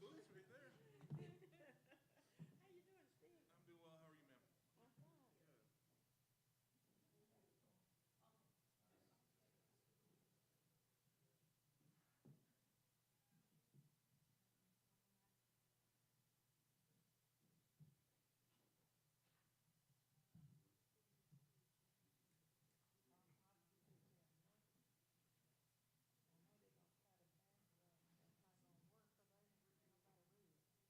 Bush right there. How you doing, Steve? I'm doing well. How are you, ma'am? I'm fine. Good. I know they're gonna try to pass it up, and that's not gonna work, cause I ain't read nobody read it.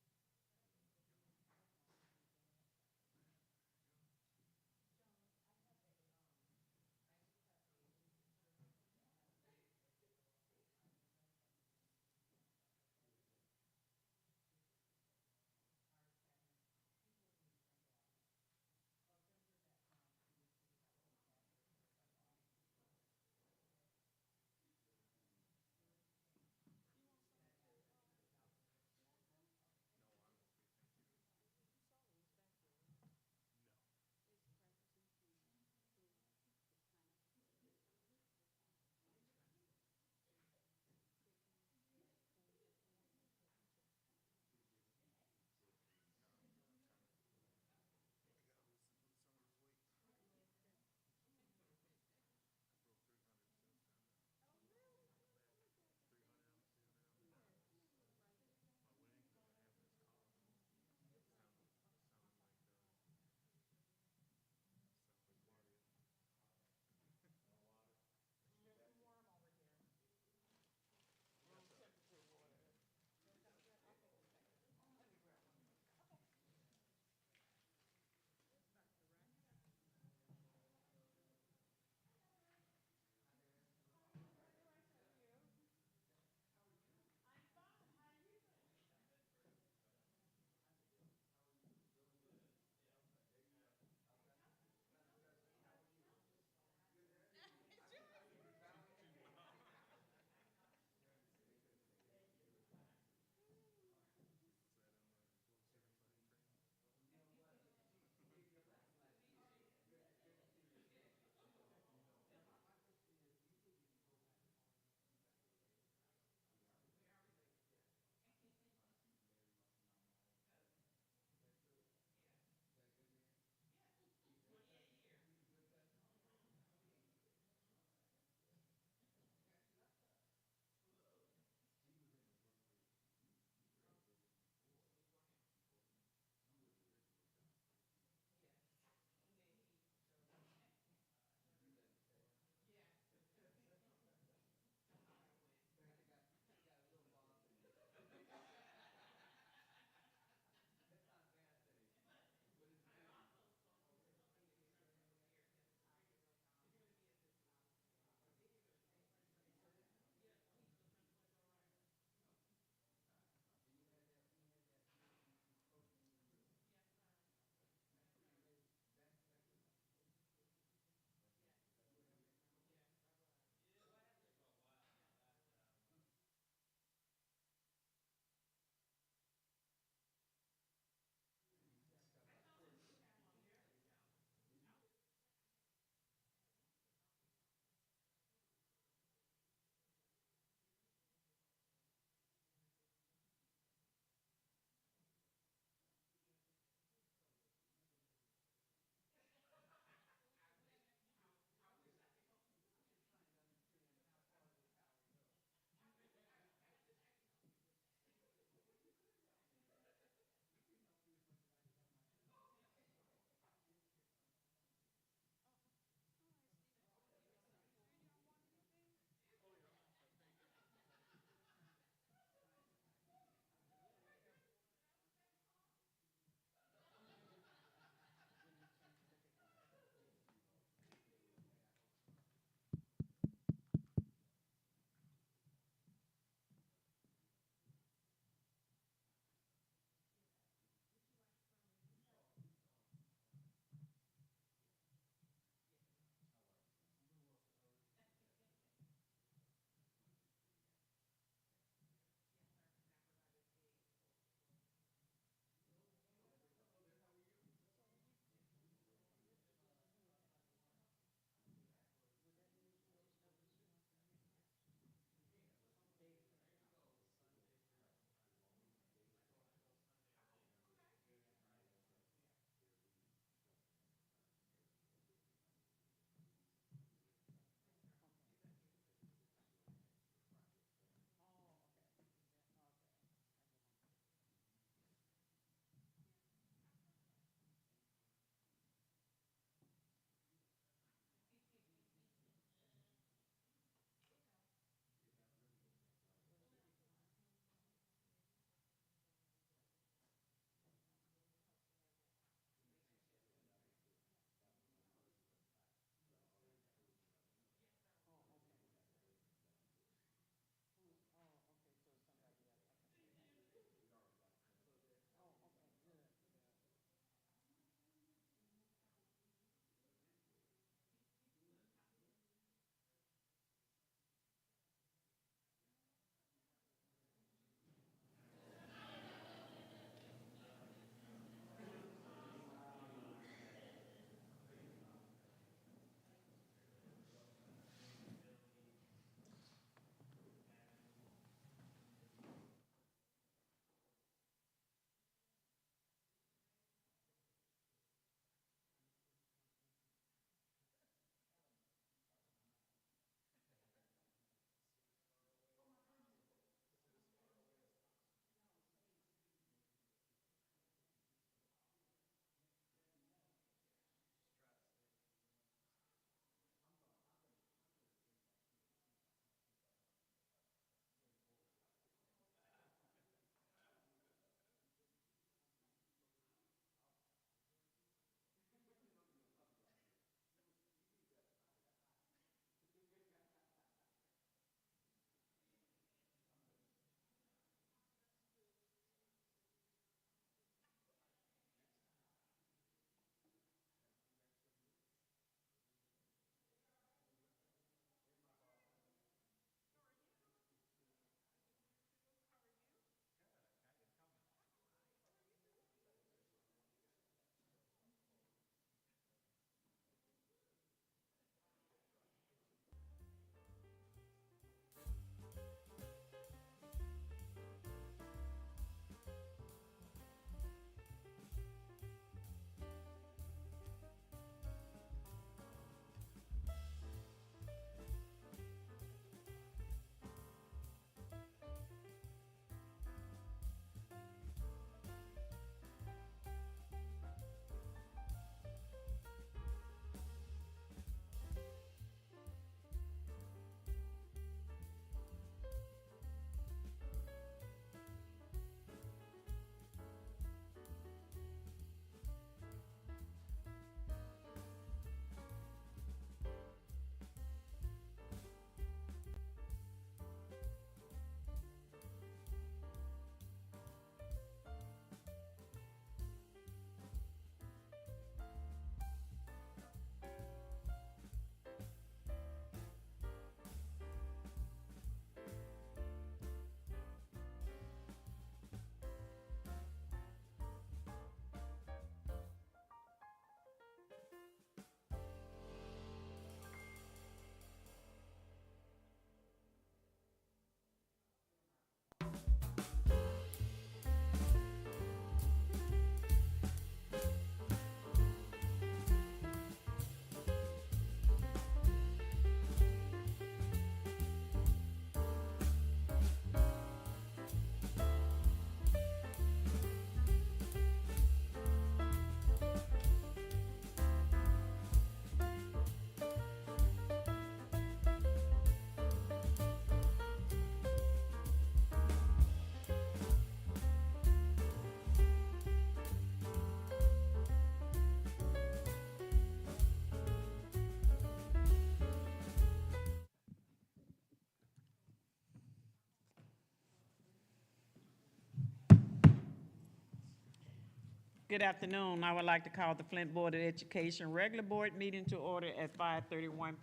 Good afternoon. I would like to call the Flint Board of Education regular board meeting to order at 5:31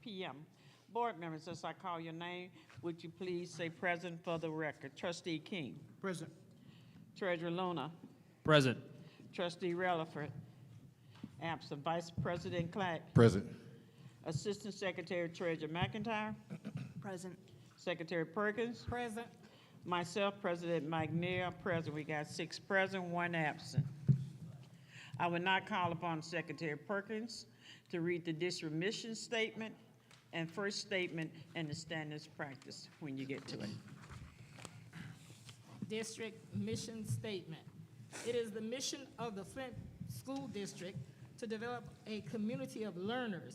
p.m. Board members, as I call your name, would you please say present for the record? Trustee King. Present. Treasurer Luna. Present. Trustee Relaford. Absent. Vice President Clack. Present. Assistant Secretary Treasurer McIntyre. Present. Secretary Perkins. Present. Myself, President McNair, present. We got 6 present, 1 absent. I will not call upon Secretary Perkins to read the district mission statement and first statement and the standards practice when you get to it. District mission statement. It is the mission of the Flint School District to develop a community of learners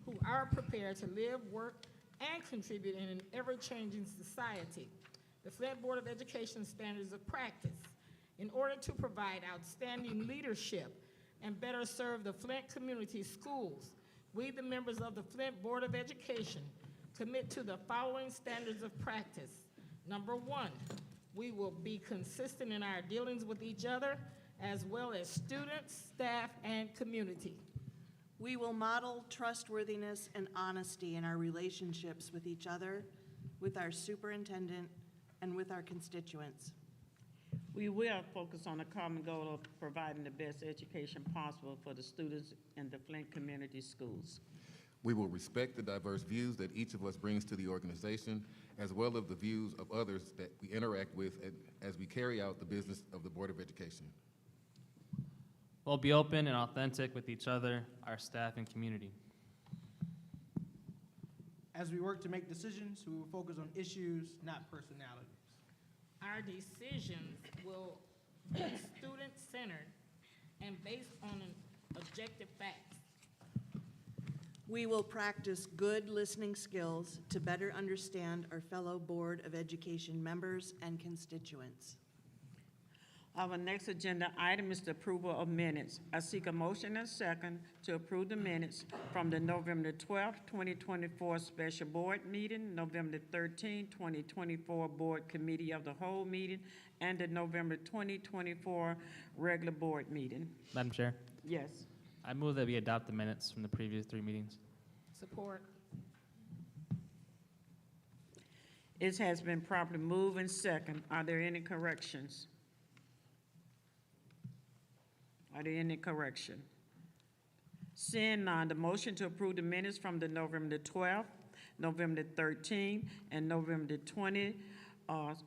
who are prepared to live, work, and contribute in an ever-changing society. The Flint Board of Education standards of practice in order to provide outstanding leadership and better serve the Flint community schools. We, the members of the Flint Board of Education, commit to the following standards of practice. Number 1, we will be consistent in our dealings with each other, as well as students, staff, and community. We will model trustworthiness and honesty in our relationships with each other, with our superintendent, and with our constituents. We will focus on the common goal of providing the best education possible for the students in the Flint community schools. We will respect the diverse views that each of us brings to the organization, as well as the views of others that we interact with as we carry out the business of the Board of Education. We'll be open and authentic with each other, our staff, and community. As we work to make decisions, we will focus on issues, not personalities. Our decisions will be student-centered and based on an objective facts. We will practice good listening skills to better understand our fellow Board of Education members and constituents. Our next agenda item is the approval of minutes. I seek a motion and a second to approve the minutes from the November 12th, 2024 special board meeting, November 13th, 2024 board committee of the whole meeting, and the November 2024 regular board meeting. Madam Chair, Yes. I move that we adopt the minutes from the previous 3 meetings. Support. It has been properly moved and second. Are there any corrections? Are there any correction? Seeing none, the motion to approve the minutes from the November 12th, November 13th, and November 20th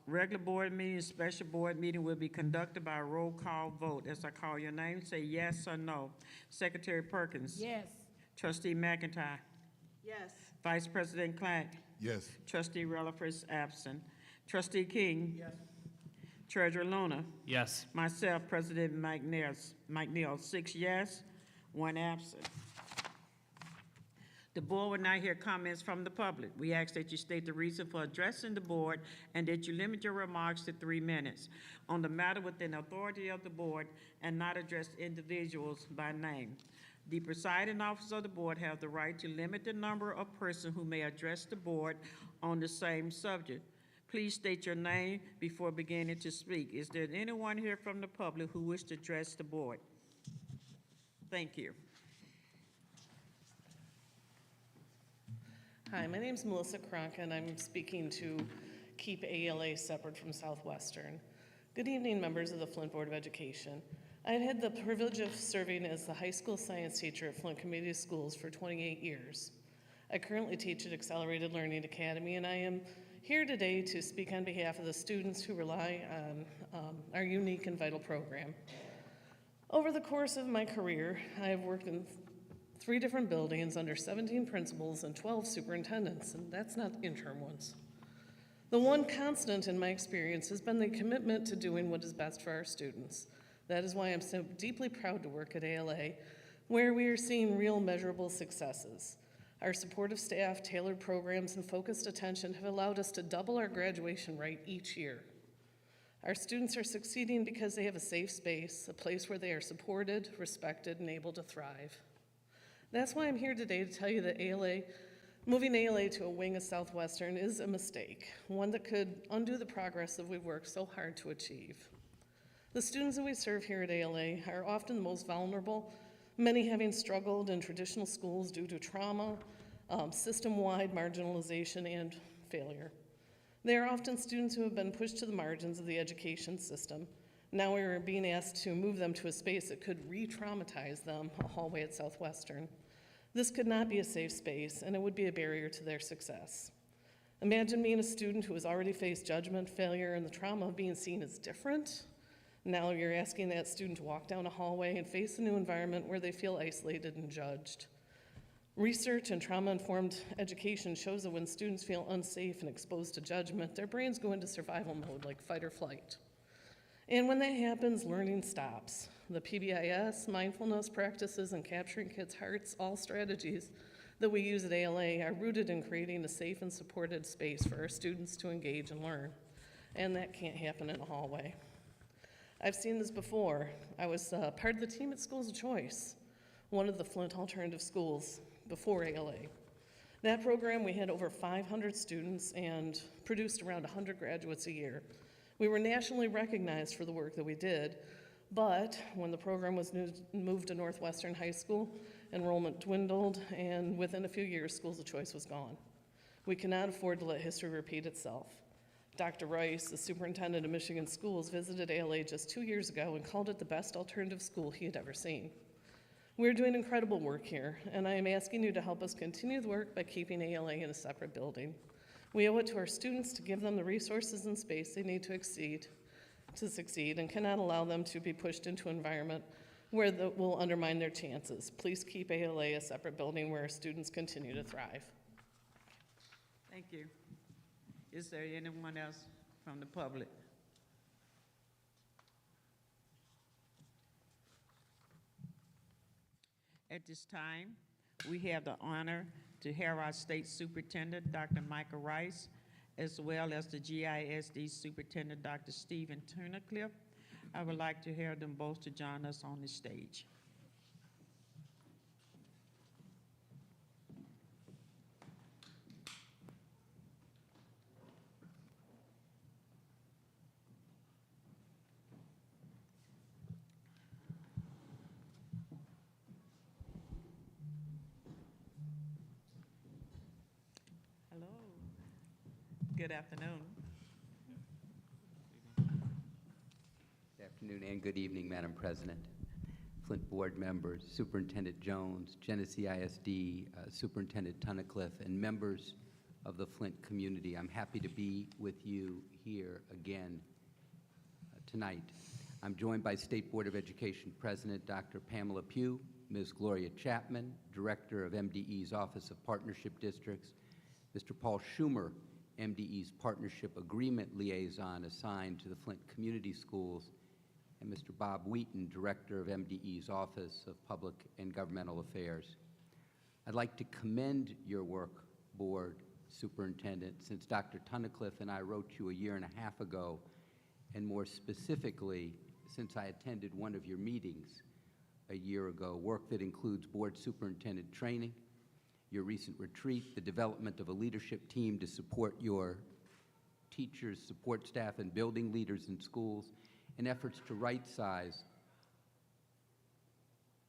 regular board meeting, special board meeting will be conducted by a roll call vote. As I call your name, say yes or no. Secretary Perkins. Yes. Trustee McIntyre. Yes. Vice President Clack. Yes. Trustee Relaford is absent. Trustee King. Yes. Treasurer Luna. Yes. Myself, President McNeil, 6 yes, 1 absent. The board will now hear comments from the public. We ask that you state the reason for addressing the board and that you limit your remarks to 3 minutes on the matter within the authority of the board and not address individuals by name. The presiding officer of the board has the right to limit the number of persons who may address the board on the same subject. Please state your name before beginning to speak. Is there anyone here from the public who wishes to address the board? Thank you. Hi, my name is Melissa Kronk, and I'm speaking to keep ALA separate from Southwestern. Good evening, members of the Flint Board of Education. I had the privilege of serving as the high school science teacher at Flint Community Schools for 28 years. I currently teach at Accelerated Learning Academy, and I am here today to speak on behalf of the students who rely on our unique and vital program. Over the course of my career, I have worked in 3 different buildings under 17 principals and 12 superintendents, and that's not interim ones. The one constant in my experience has been the commitment to doing what is best for our students. That is why I'm so deeply proud to work at ALA, where we are seeing real measurable successes. Our supportive staff, tailored programs, and focused attention have allowed us to double our graduation rate each year. Our students are succeeding because they have a safe space, a place where they are supported, respected, and able to thrive. That's why I'm here today to tell you that moving ALA to a wing of Southwestern is a mistake, one that could undo the progress that we've worked so hard to achieve. The students that we serve here at ALA are often the most vulnerable, many having struggled in traditional schools due to trauma, system-wide marginalization, and failure. They are often students who have been pushed to the margins of the education system. Now we are being asked to move them to a space that could re-traumatize them, a hallway at Southwestern. This could not be a safe space, and it would be a barrier to their success. Imagine being a student who has already faced judgment, failure, and the trauma of being seen as different. Now you're asking that student to walk down a hallway and face a new environment where they feel isolated and judged. Research and trauma-informed education shows that when students feel unsafe and exposed to judgment, their brains go into survival mode, like fight or flight. And when that happens, learning stops. The PBIS, mindfulness practices, and capturing kids' hearts, all strategies that we use at ALA, are rooted in creating a safe and supported space for our students to engage and learn. And that can't happen in a hallway. I've seen this before. I was part of the team at Schools of Choice, one of the Flint alternative schools before ALA. That program, we had over 500 students and produced around 100 graduates a year. We were nationally recognized for the work that we did, but when the program was moved to Northwestern High School, enrollment dwindled, and within a few years, Schools of Choice was gone. We cannot afford to let history repeat itself. Dr. Rice, the superintendent of Michigan schools, visited ALA just 2 years ago and called it the best alternative school he had ever seen. We're doing incredible work here, and I am asking you to help us continue the work by keeping ALA in a separate building. We owe it to our students to give them the resources and space they need to succeed, and cannot allow them to be pushed into an environment where that will undermine their chances. Please keep ALA a separate building where our students continue to thrive. Thank you. Is there anyone else from the public? At this time, we have the honor to hear our state superintendent, Dr. Michael Rice, as well as the GISD superintendent, Dr. Stephen TUNNICLIFF. I would like to hear them both to join us on the stage. Hello. Good afternoon. Good afternoon and good evening, Madam President, Flint Board members, Superintendent Jones, Genesee ISD, Superintendent Tunnicliffe, and members of the Flint community. I'm happy to be with you here again tonight. I'm joined by State Board of Education President Dr. Pamela Pugh, Ms. Gloria Chapman, Director of MDE's Office of Partnership Districts, Mr. Paul Schumer, MDE's Partnership Agreement Liaison assigned to the Flint Community Schools, and Mr. Bob Wheaton, Director of MDE's Office of Public and Governmental Affairs. I'd like to commend your work, Board Superintendent, since Dr. Tunnicliffe and I wrote you a year and a half ago, and more specifically, since I attended one of your meetings a year ago, work that includes Board Superintendent training, your recent retreat, the development of a leadership team to support your teachers, support staff, and building leaders in schools, and efforts to right-size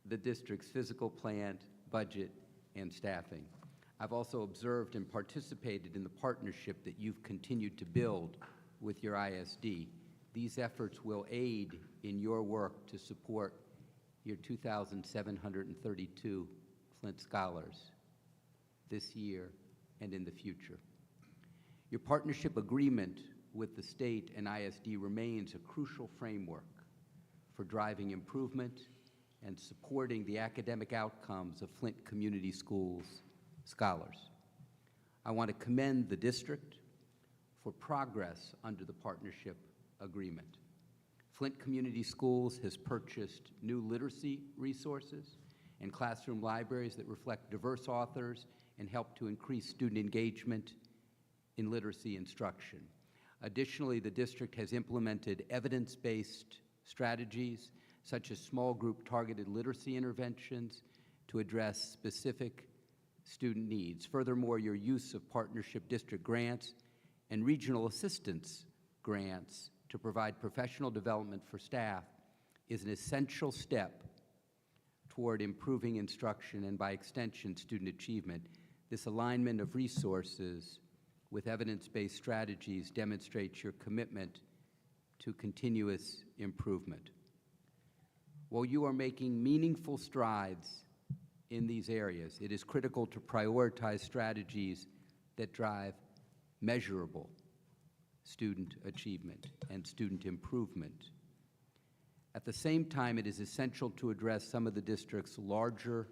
the district's physical plan, budget, and staffing. I've also observed and participated in the partnership that you've continued to build with your ISD. These efforts will aid in your work to support your 2,732 Flint scholars this year and in the future. Your partnership agreement with the state and ISD remains a crucial framework for driving improvement and supporting the academic outcomes of Flint Community Schools scholars. I want to commend the district for progress under the partnership agreement. Flint Community Schools has purchased new literacy resources and classroom libraries that reflect diverse authors and help to increase student engagement in literacy instruction. Additionally, the district has implemented evidence-based strategies such as small group targeted literacy interventions to address specific student needs. Furthermore, your use of partnership district grants and regional assistance grants to provide professional development for staff is an essential step toward improving instruction and, by extension, student achievement. This alignment of resources with evidence-based strategies demonstrates your commitment to continuous improvement. While you are making meaningful strides in these areas, it is critical to prioritize strategies that drive measurable student achievement and student improvement. At the same time, it is essential to address some of the district's larger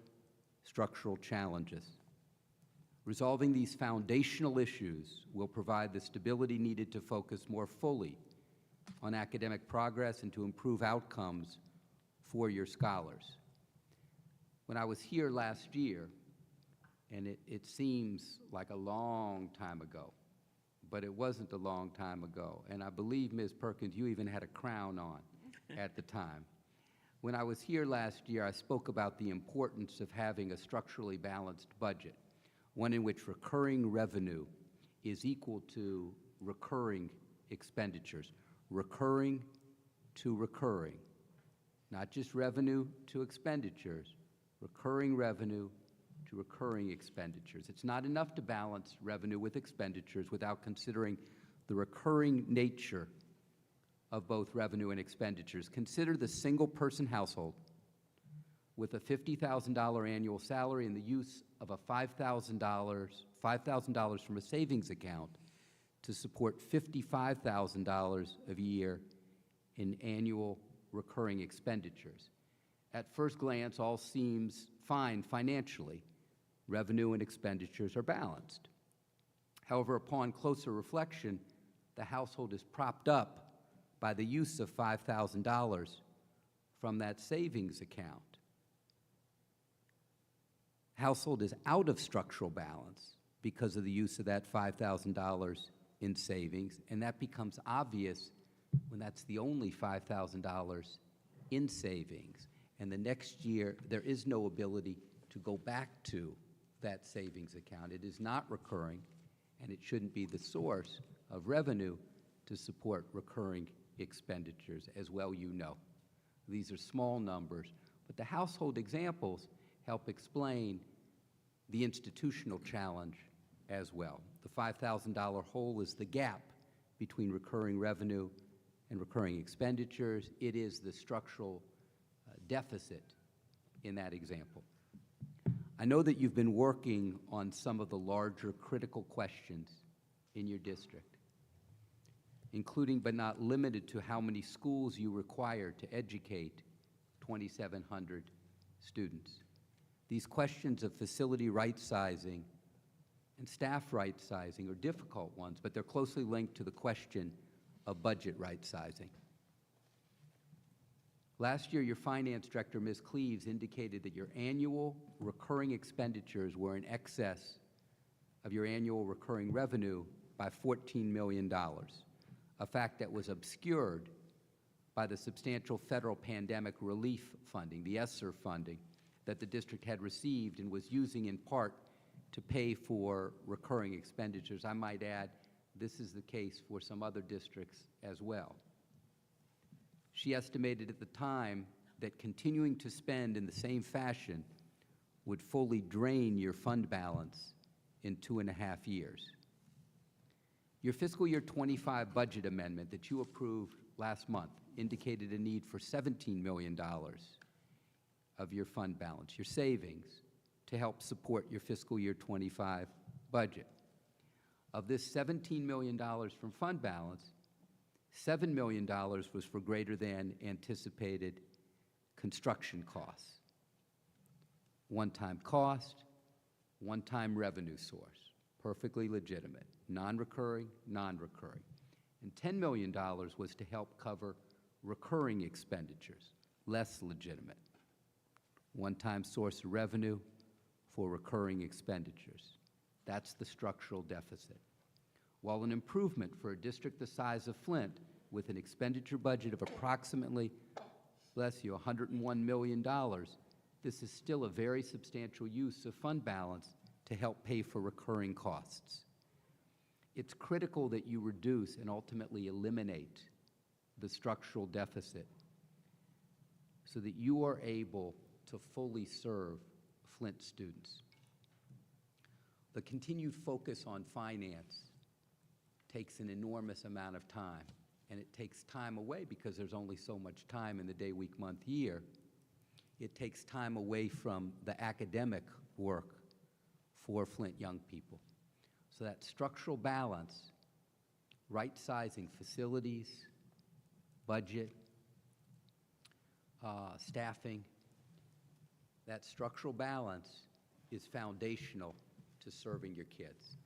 structural challenges. Resolving these foundational issues will provide the stability needed to focus more fully on academic progress and to improve outcomes for your scholars. When I was here last year, and it seems like a long time ago, but it wasn't a long time ago, and I believe, Ms. Perkins, you even had a crown on at the time. When I was here last year, I spoke about the importance of having a structurally balanced budget, one in which recurring revenue is equal to recurring expenditures, recurring to recurring, not just revenue to expenditures, recurring revenue to recurring expenditures. It's not enough to balance revenue with expenditures without considering the recurring nature of both revenue and expenditures. Consider the single-person household with a $50,000 annual salary and the use of a $5,000 from a savings account to support $55,000 a year in annual recurring expenditures. At first glance, all seems fine financially. Revenue and expenditures are balanced. However, upon closer reflection, the household is propped up by the use of $5,000 from that savings account. Household is out of structural balance because of the use of that $5,000 in savings, and that becomes obvious when that's the only $5,000 in savings. And the next year, there is no ability to go back to that savings account. It is not recurring, and it shouldn't be the source of revenue to support recurring expenditures, as well you know. These are small numbers, but the household examples help explain the institutional challenge as well. The $5,000 hole is the gap between recurring revenue and recurring expenditures. It is the structural deficit in that example. I know that you've been working on some of the larger critical questions in your district, including but not limited to how many schools you require to educate 2,700 students. These questions of facility right-sizing and staff right-sizing are difficult ones, but they're closely linked to the question of budget right-sizing. Last year, your finance director, Ms. Cleaves, indicated that your annual recurring expenditures were in excess of your annual recurring revenue by $14 million, a fact that was obscured by the substantial federal pandemic relief funding, the ESSER funding, that the district had received and was using in part to pay for recurring expenditures. I might add, this is the case for some other districts as well. She estimated at the time that continuing to spend in the same fashion would fully drain your fund balance in 2.5 years. Your fiscal year 25 budget amendment that you approved last month indicated a need for $17 million of your fund balance, your savings, to help support your fiscal year 25 budget. Of this $17 million from fund balance, $7 million was for greater than anticipated construction costs. One-time cost, one-time revenue source, perfectly legitimate, non-recurring, non-recurring. And $10 million was to help cover recurring expenditures, less legitimate. One-time source of revenue for recurring expenditures. That's the structural deficit. While an improvement for a district the size of Flint with an expenditure budget of approximately, bless you, $101 million, this is still a very substantial use of fund balance to help pay for recurring costs. It's critical that you reduce and ultimately eliminate the structural deficit so that you are able to fully serve Flint students. The continued focus on finance takes an enormous amount of time, and it takes time away because there's only so much time in the day, week, month, year. It takes time away from the academic work for Flint young people. So that structural balance, right-sizing facilities, budget, staffing, that structural balance is foundational to serving your kids,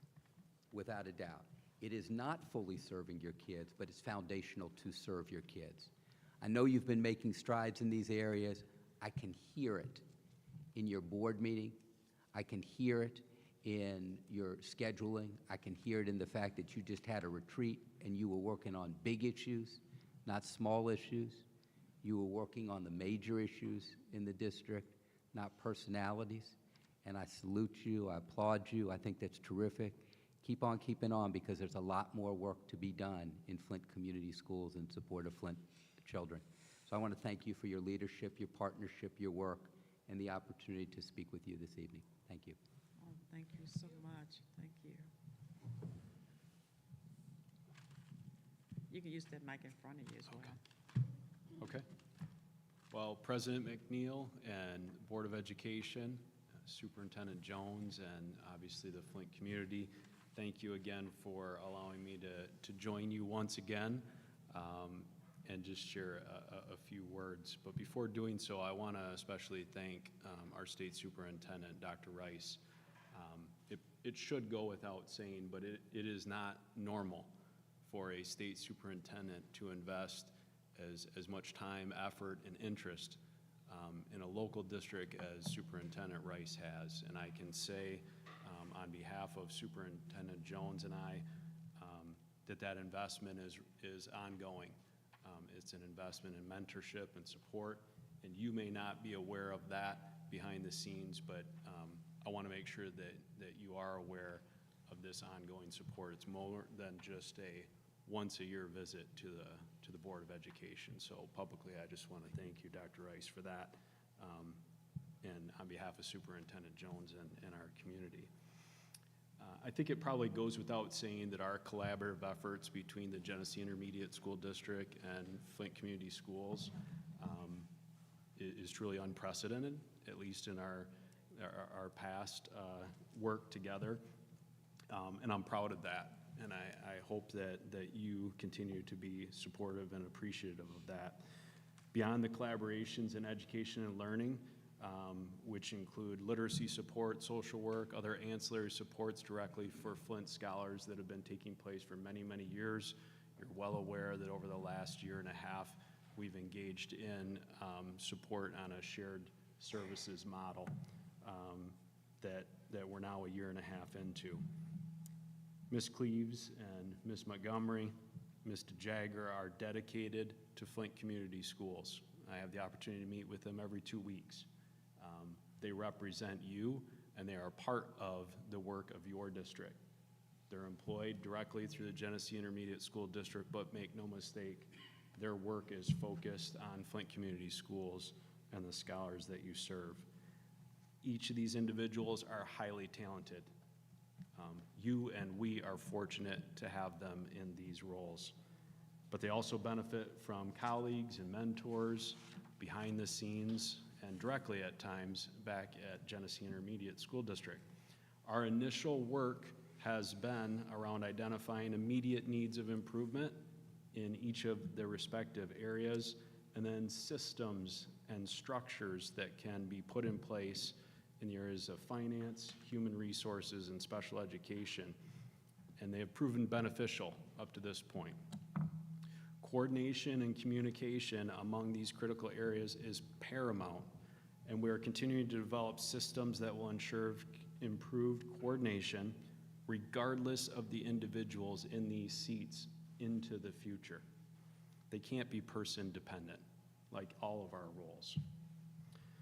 without a doubt. It is not fully serving your kids, but it's foundational to serve your kids. I know you've been making strides in these areas. I can hear it in your board meeting. I can hear it in your scheduling. I can hear it in the fact that you just had a retreat and you were working on big issues, not small issues. You were working on the major issues in the district, not personalities. And I salute you, I applaud you, I think that's terrific. Keep on keeping on, because there's a lot more work to be done in Flint Community Schools in support of Flint children. So I want to thank you for your leadership, your partnership, your work, and the opportunity to speak with you this evening. Thank you. Oh, thank you so much. Thank you. You can use that mic in front of you as well. Okay. Well, President McNeil and Board of Education, Superintendent Jones, and obviously the Flint community, thank you again for allowing me to join you once again and just share a few words. But before doing so, I want to especially thank our State Superintendent, Dr. Rice. It should go without saying, but it is not normal for a state superintendent to invest as much time, effort, and interest in a local district as Superintendent Rice has. And I can say on behalf of Superintendent Jones and I that investment is ongoing. It's an investment in mentorship and support, and you may not be aware of that behind the scenes, but I want to make sure that you are aware of this ongoing support. It's more than just a once-a-year visit to the Board of Education. So publicly, I just want to thank you, Dr. Rice, for that, and on behalf of Superintendent Jones and our community. I think it probably goes without saying that our collaborative efforts between the Genesee Intermediate School District and Flint Community Schools is truly unprecedented, at least in our past work together, and I'm proud of that. And I hope that you continue to be supportive and appreciative of that. Beyond the collaborations in education and learning, which include literacy support, social work, other ancillary supports directly for Flint scholars that have been taking place for many, many years, you're well aware that over the last year and a half, we've engaged in support on a shared services model that we're now a year and a half into. Ms. Cleaves and Ms. Montgomery, Mr. Jagger are dedicated to Flint Community Schools. I have the opportunity to meet with them every 2 weeks. They represent you, and they are part of the work of your district. They're employed directly through the Genesee Intermediate School District, but make no mistake, their work is focused on Flint Community Schools and the scholars that you serve. Each of these individuals are highly talented. You and we are fortunate to have them in these roles. But they also benefit from colleagues and mentors behind the scenes and directly at times back at Genesee Intermediate School District. Our initial work has been around identifying immediate needs of improvement in each of their respective areas, and then systems and structures that can be put in place in the areas of finance, human resources, and special education, and they have proven beneficial up to this point. Coordination and communication among these critical areas is paramount, and we are continuing to develop systems that will ensure improved coordination regardless of the individuals in these seats into the future. They can't be person dependent, like all of our roles.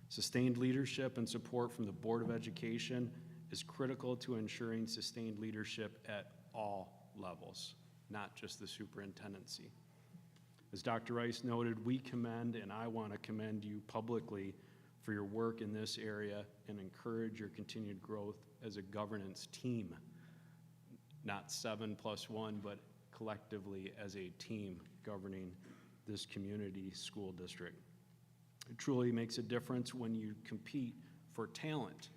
Sustained leadership and support from the Board of Education is critical to ensuring sustained leadership at all levels, not just the superintendency. As Dr. Rice noted, we commend, and I want to commend you publicly for your work in this area and encourage your continued growth as a governance team. Not 7+1, but collectively as a team governing this community school district. It truly makes a difference when you compete for talent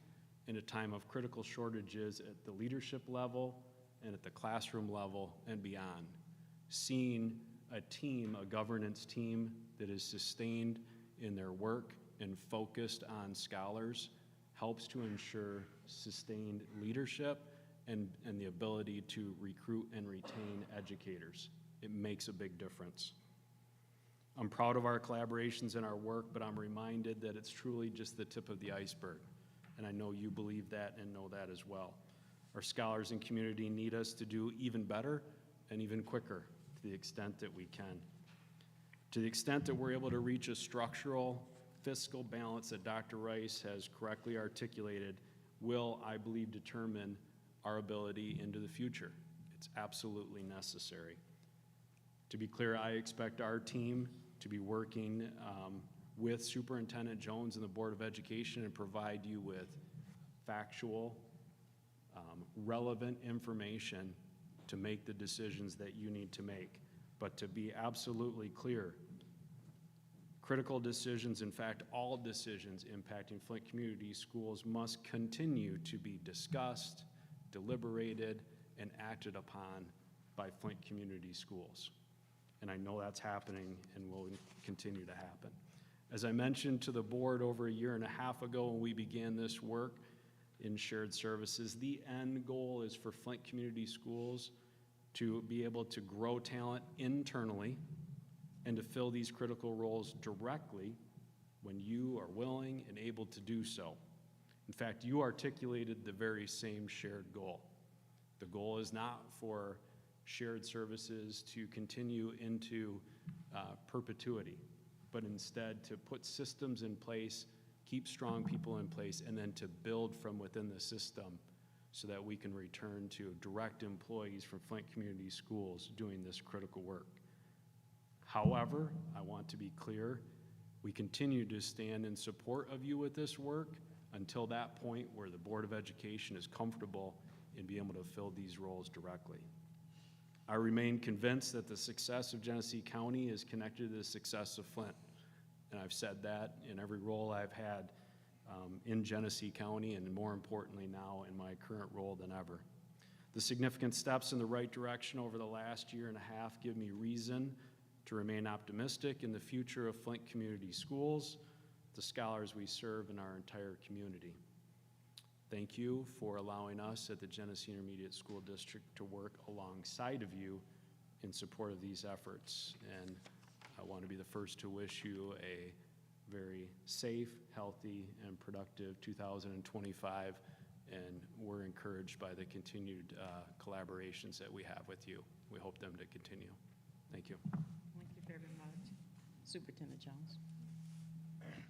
in a time of critical shortages at the leadership level and at the classroom level and beyond. Seeing a team, a governance team that is sustained in their work and focused on scholars helps to ensure sustained leadership and the ability to recruit and retain educators. It makes a big difference. I'm proud of our collaborations and our work, but I'm reminded that it's truly just the tip of the iceberg. And I know you believe that and know that as well. Our scholars and community need us to do even better and even quicker to the extent that we can. To the extent that we're able to reach a structural fiscal balance that Dr. Rice has correctly articulated will, I believe, determine our ability into the future. It's absolutely necessary. To be clear, I expect our team to be working with Superintendent Jones and the Board of Education and provide you with factual, relevant information to make the decisions that you need to make. But to be absolutely clear, critical decisions, in fact, all decisions impacting Flint Community Schools must continue to be discussed, deliberated, and acted upon by Flint Community Schools. And I know that's happening and will continue to happen. As I mentioned to the board over a year and a half ago when we began this work in shared services, the end goal is for Flint Community Schools to be able to grow talent internally and to fill these critical roles directly when you are willing and able to do so. In fact, you articulated the very same shared goal. The goal is not for shared services to continue into perpetuity, but instead to put systems in place, keep strong people in place, and then to build from within the system so that we can return to direct employees from Flint Community Schools doing this critical work. However, I want to be clear, we continue to stand in support of you with this work until that point where the Board of Education is comfortable in being able to fill these roles directly. I remain convinced that the success of Genesee County is connected to the success of Flint. And I've said that in every role I've had in Genesee County, and more importantly now in my current role than ever. The significant steps in the right direction over the last year and a half give me reason to remain optimistic in the future of Flint Community Schools, the scholars we serve, in our entire community. Thank you for allowing us at the Genesee Intermediate School District to work alongside of you in support of these efforts. And I want to be the first to wish you a very safe, healthy, and productive 2025. And we're encouraged by the continued collaborations that we have with you. We hope them to continue. Thank you. Thank you very much. Superintendent Jones.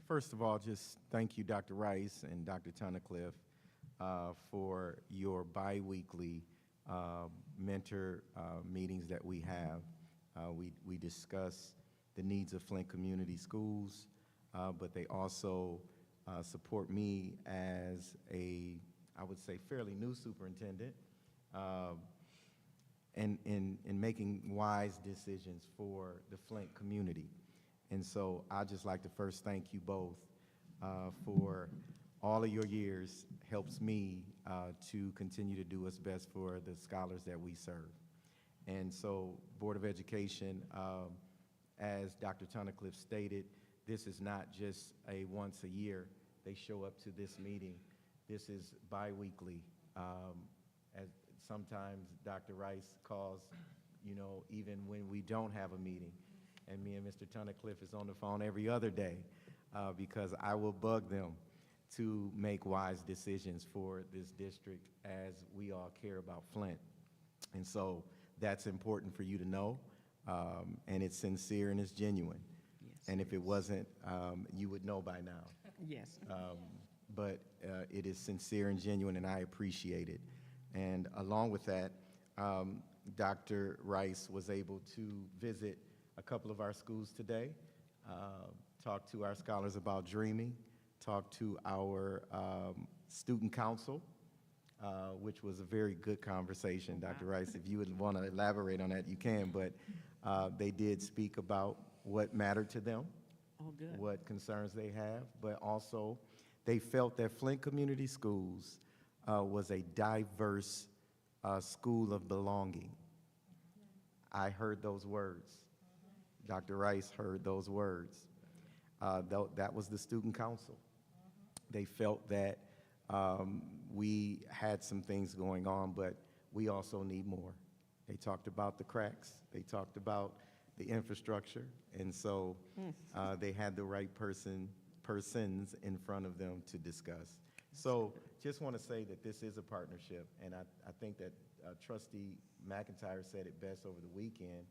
First of all, just thank you, Dr. Rice and Dr. TUNNICLIFF, for your bi-weekly mentor meetings that we have. We discuss the needs of Flint Community Schools, but they also support me as a, I would say, fairly new superintendent in making wise decisions for the Flint community. And so I'd just like to first thank you both for all of your years. Helps me to continue to do what's best for the scholars that we serve. And so Board of Education, as Dr. TUNNICLIFF stated, this is not just a once a year. They show up to this meeting. This is bi-weekly. As sometimes Dr. Rice calls, you know, even when we don't have a meeting. And me and Mr. TUNNICLIFF is on the phone every other day because I will bug them to make wise decisions for this district as we all care about Flint. And so that's important for you to know, and it's sincere and it's genuine. Yes. And if it wasn't, you would know by now. Yes. But it is sincere and genuine, and I appreciate it. And along with that, Dr. Rice was able to visit a couple of our schools today, talked to our scholars about dreaming, talked to our student council, which was a very good conversation. Dr. Rice, if you would want to elaborate on that, you can, but they did speak about what mattered to them, Oh, good. what concerns they have, but also they felt that Flint Community Schools was a diverse school of belonging. I heard those words. Dr. Rice heard those words. That was the student council. They felt that we had some things going on, but we also need more. They talked about the cracks. They talked about the infrastructure. And so they had the right persons in front of them to discuss. So just want to say that this is a partnership, and I think that Trustee McIntyre said it best over the weekend,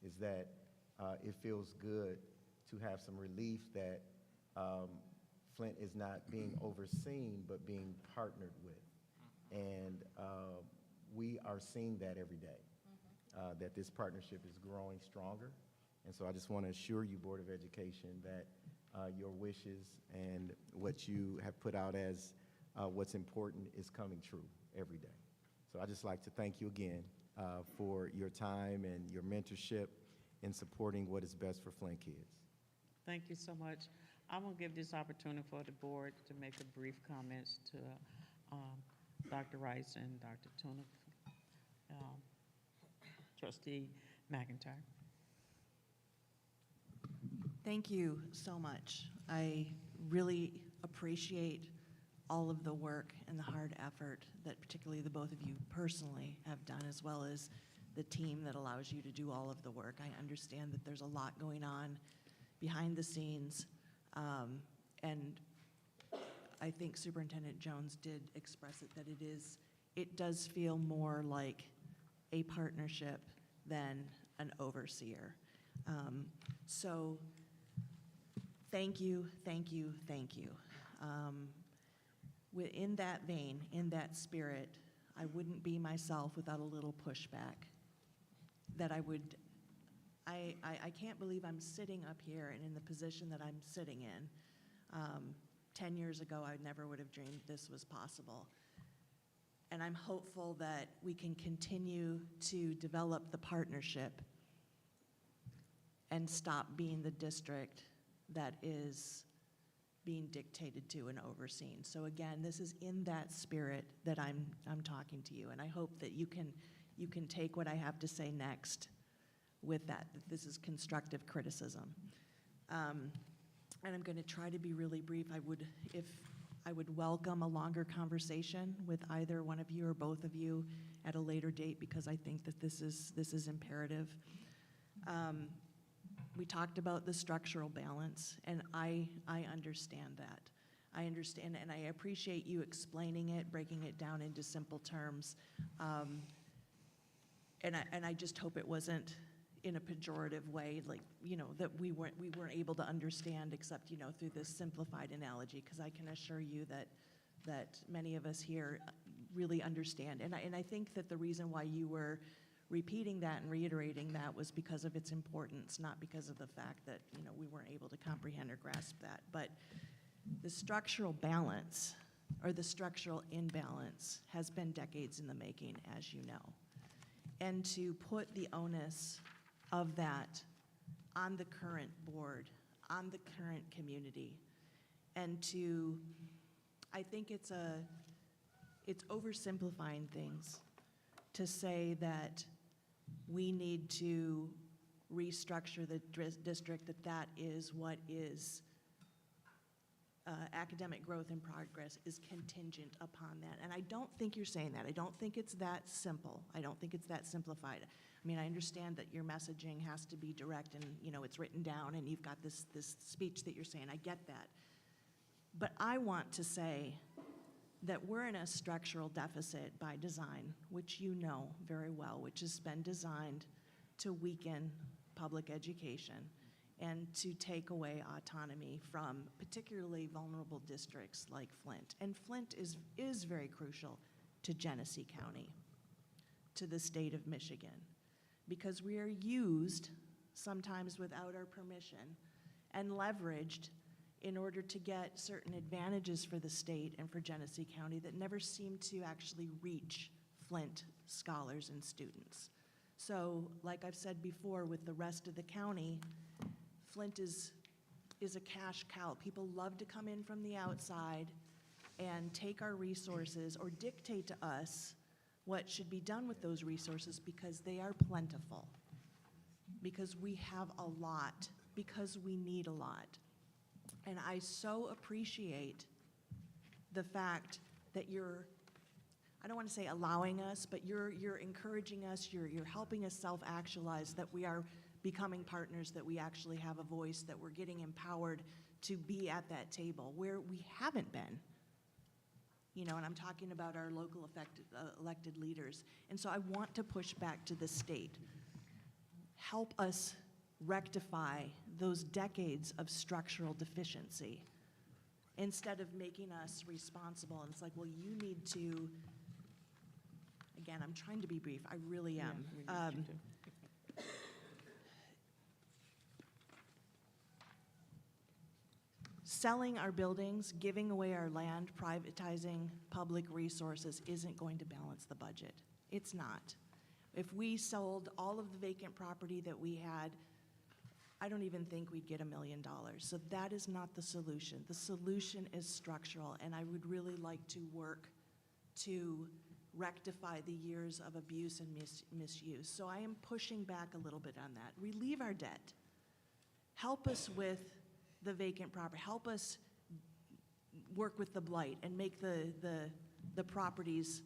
is that it feels good to have some relief that Flint is not being overseen, but being partnered with. And we are seeing that every day, that this partnership is growing stronger. And so I just want to assure you, Board of Education, that your wishes and what you have put out as what's important is coming true every day. So I'd just like to thank you again for your time and your mentorship in supporting what is best for Flint kids. Thank you so much. I'm going to give this opportunity for the board to make a brief comments to Dr. Rice and Dr. TUNNICLIFF. Trustee McIntyre. Thank you so much. I really appreciate all of the work and the hard effort that particularly the both of you personally have done, as well as the team that allows you to do all of the work. I understand that there's a lot going on behind the scenes, and I think Superintendent Jones did express it, that it does feel more like a partnership than an overseer. So thank you, thank you, thank you. In that vein, in that spirit, I wouldn't be myself without a little pushback. That I can't believe I'm sitting up here and in the position that I'm sitting in. 10 years ago, I never would have dreamed this was possible. And I'm hopeful that we can continue to develop the partnership and stop being the district that is being dictated to and overseen. So again, this is in that spirit that I'm talking to you, and I hope that you can take what I have to say next with that this is constructive criticism. And I'm going to try to be really brief. I would welcome a longer conversation with either one of you or both of you at a later date, because I think that this is imperative. We talked about the structural balance, and I understand that. I understand, and I appreciate you explaining it, breaking it down into simple terms. And I just hope it wasn't in a pejorative way, like, that we weren't able to understand except, through this simplified analogy, because I can assure you that many of us here really understand. And I think that the reason why you were repeating that and reiterating that was because of its importance, not because of the fact that, we weren't able to comprehend or grasp that. But the structural balance, or the structural imbalance, has been decades in the making, as you know. And to put the onus of that on the current board, on the current community, and I think it's oversimplifying things to say that we need to restructure the district, that is what is academic growth and progress is contingent upon that. And I don't think you're saying that. I don't think it's that simple. I don't think it's that simplified. I mean, I understand that your messaging has to be direct and, it's written down and you've got this speech that you're saying. I get that. But I want to say that we're in a structural deficit by design, which you know very well, which has been designed to weaken public education and to take away autonomy from particularly vulnerable districts like Flint. And Flint is very crucial to Genesee County, to the state of Michigan, because we are used sometimes without our permission, and leveraged in order to get certain advantages for the state and for Genesee County that never seem to actually reach Flint scholars and students. So, like I've said before, with the rest of the county, Flint is a cash cow. People love to come in from the outside and take our resources or dictate to us what should be done with those resources because they are plentiful, because we have a lot, because we need a lot. And I so appreciate the fact that you're, I don't want to say allowing us, but you're encouraging us, you're helping us self-actualize, that we are becoming partners, that we actually have a voice, that we're getting empowered to be at that table where we haven't been. You know, and I'm talking about our local elected leaders. And so I want to push back to the state. Help us rectify those decades of structural deficiency instead of making us responsible. And it's like, well, you need to, again, I'm trying to be brief, I really am. Yeah, we need you to. Selling our buildings, giving away our land, privatizing public resources isn't going to balance the budget. It's not. If we sold all of the vacant property that we had, I don't even think we'd get $1 million. So that is not the solution. The solution is structural, and I would really like to work to rectify the years of abuse and misuse. So I am pushing back a little bit on that. Relieve our debt. Help us with the vacant property. Help us work with the blight and make the properties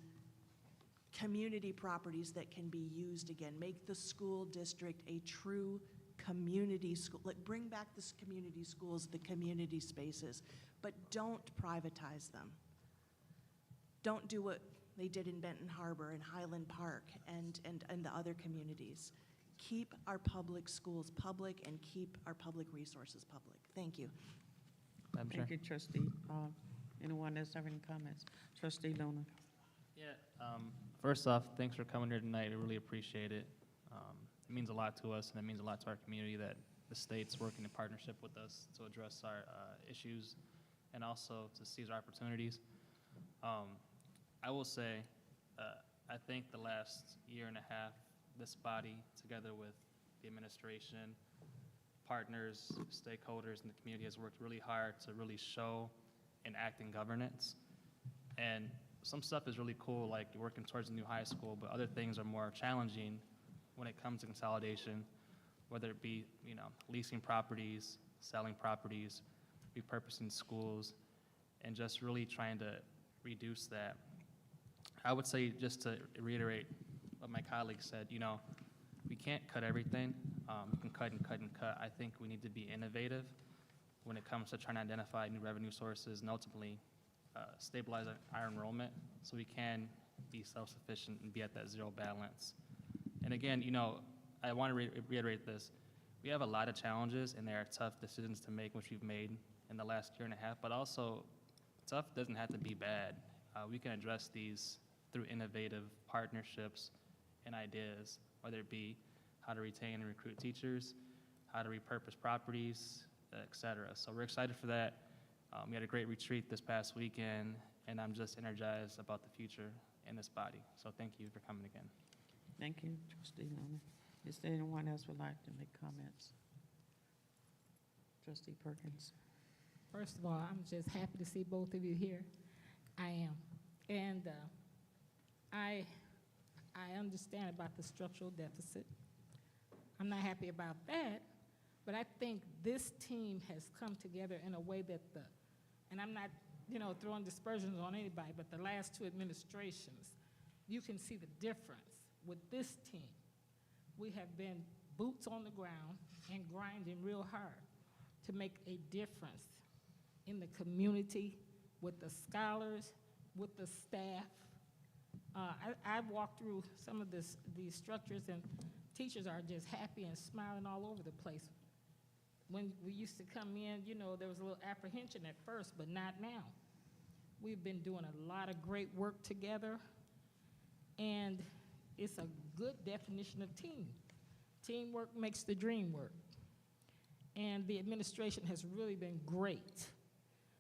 community properties that can be used again. Make the school district a true community school. Like, bring back the community schools, the community spaces, but don't privatize them. Don't do what they did in Benton Harbor and Highland Park and the other communities. Keep our public schools public and keep our public resources public. Thank you. Madam Chair. Thank you, trustee. Anyone else have any comments? Trustee Luna. Yeah, first off, thanks for coming here tonight. I really appreciate it. It means a lot to us, and it means a lot to our community that the state's working in partnership with us to address our issues and also to seize our opportunities. I will say, I think the last year and a half, this body, together with the administration, partners, stakeholders in the community, has worked really hard to really show and act in governance. And some stuff is really cool, like working towards a new high school, but other things are more challenging when it comes to consolidation, whether it be, you know, leasing properties, selling properties, repurposing schools, and just really trying to reduce that. I would say, just to reiterate what my colleague said, you know, we can't cut everything. We can cut and cut and cut. I think we need to be innovative when it comes to trying to identify new revenue sources and ultimately stabilize our enrollment so we can be self-sufficient and be at that zero balance. And again, you know, I want to reiterate this. We have a lot of challenges, and there are tough decisions to make, which we've made in the last year and a half, but also tough doesn't have to be bad. We can address these through innovative partnerships and ideas, whether it be how to retain and recruit teachers, how to repurpose properties, et cetera. So we're excited for that. We had a great retreat this past weekend, and I'm just energized about the future in this body. So thank you for coming again. Thank you, trustee Luna. Is there anyone else would like to make comments? Trustee Perkins. First of all, I'm just happy to see both of you here. I am. And I understand about the structural deficit. I'm not happy about that, but I think this team has come together in a way that and I'm not, you know, throwing dispersions on anybody, but the last two administrations, you can see the difference. With this team, we have been boots on the ground and grinding real hard to make a difference in the community, with the scholars, with the staff. I've walked through some of these structures, and teachers are just happy and smiling all over the place. When we used to come in, you know, there was a little apprehension at first, but not now. We've been doing a lot of great work together, and it's a good definition of team. Teamwork makes the dream work. And the administration has really been great.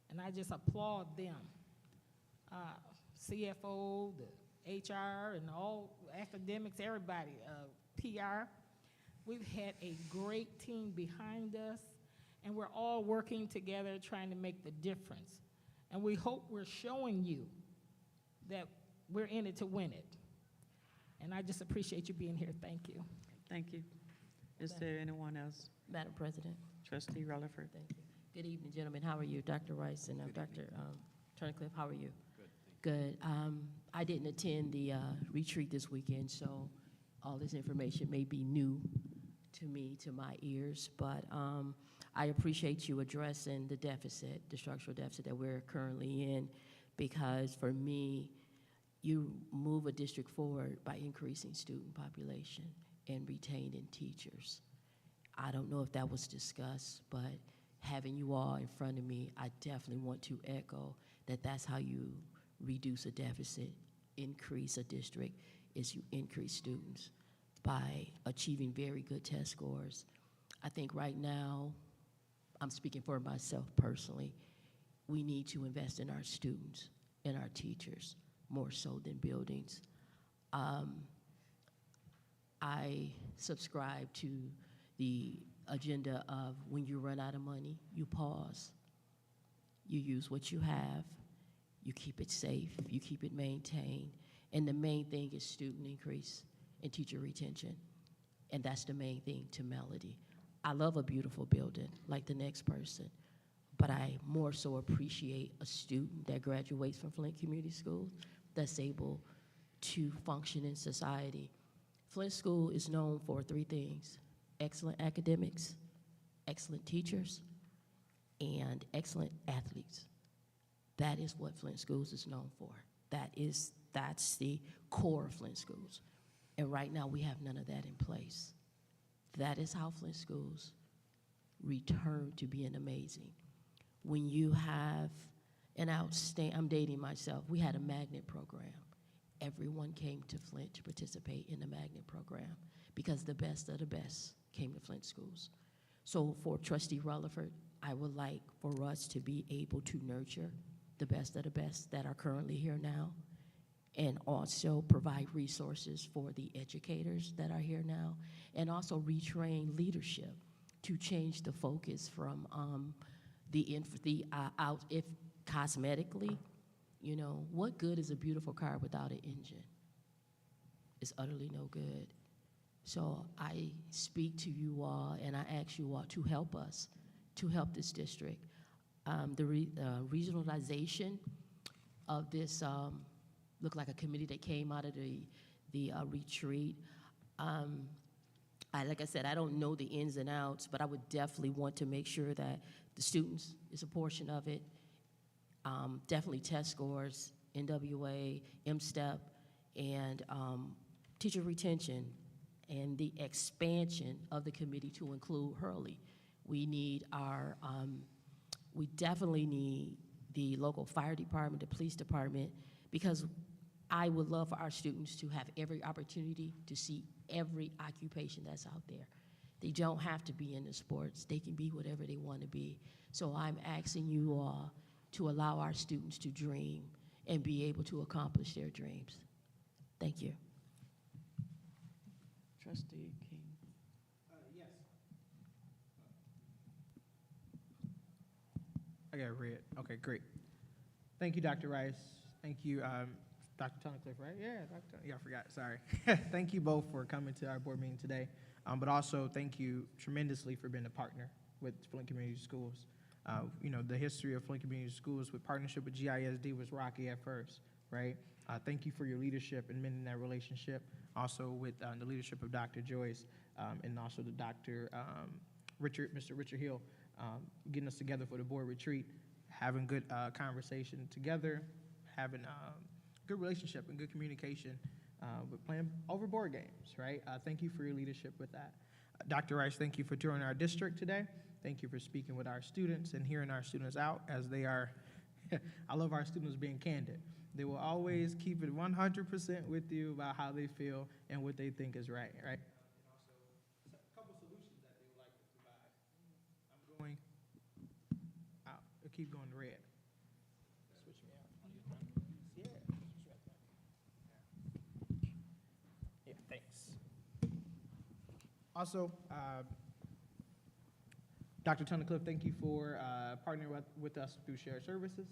And I just applaud them. CFO, the HR, and all academics, everybody, PR. We've had a great team behind us, and we're all working together trying to make the difference. And we hope we're showing you that we're in it to win it. And I just appreciate you being here. Thank you. Thank you. Is there anyone else? Madam President, Trustee Rutherford. thank you. Good evening, gentlemen. How are you? Dr. Rice and Dr. Tunnicliff, how are you? Good. I didn't attend the retreat this weekend, so all this information may be new to me, to my ears, but I appreciate you addressing the deficit, the structural deficit that we're currently in, because for me, you move a district forward by increasing student population and retaining teachers. I don't know if that was discussed, but having you all in front of me, I definitely want to echo that that's how you reduce a deficit, increase a district, is you increase students by achieving very good test scores. I think right now, I'm speaking for myself personally, we need to invest in our students and our teachers more so than buildings. I subscribe to the agenda of when you run out of money, you pause. You use what you have, you keep it safe, you keep it maintained, and the main thing is student increase and teacher retention, and that's the main thing to Melody. I love a beautiful building like the next person, but I more so appreciate a student that graduates from Flint Community Schools that's able to function in society. Flint School is known for 3 things: excellent academics, excellent teachers, and excellent athletes. That is what Flint Schools is known for. That's the core of Flint Schools. And right now we have none of that in place. That is how Flint Schools return to being amazing. When you have an outstanding, I'm dating myself, we had a magnet program. Everyone came to Flint to participate in the magnet program because the best of the best came to Flint Schools. So for Trustee Rutherford, I would like for us to be able to nurture the best of the best that are currently here now, and also provide resources for the educators that are here now, and also retrain leadership to change the focus from if cosmetically, you know, what good is a beautiful car without an engine? It's utterly no good. So I speak to you all and I ask you all to help us, to help this district. The regionalization of this looked like a committee that came out of the retreat. Like I said, I don't know the ins and outs, but I would definitely want to make sure that the students is a portion of it. Definitely test scores, NWA, M-STEP, and teacher retention, and the expansion of the committee to include Hurley. We need we definitely need the local fire department, the police department, because I would love for our students to have every opportunity to see every occupation that's out there. They don't have to be in the sports. They can be whatever they want to be. So I'm asking you all to allow our students to dream and be able to accomplish their dreams. Thank you. Trustee King. Yes. I got red. Okay, great. Thank you, Dr. Rice. Thank you, Dr. Tunnicliff, right? Yeah, yeah, I forgot, sorry. Thank you both for coming to our board meeting today, but also thank you tremendously for being a partner with Flint Community Schools. You know, the history of Flint Community Schools with partnership with GISD was rocky at first, right? Thank you for your leadership in mending that relationship, also with the leadership of Dr. Joyce and also the Mr. Richard Hill, getting us together for the board retreat, having good conversation together, having good relationship and good communication, but playing over board games, right? Thank you for your leadership with that. Dr. Rice, thank you for touring our district today. Thank you for speaking with our students and hearing our students out as they are. I love our students being candid. They will always keep it 100% with you about how they feel and what they think is right, right? keep going to red. Switch me out. Yeah. Yeah, thanks. Also, Dr. Tunnicliffe, thank you for partnering with us through shared services.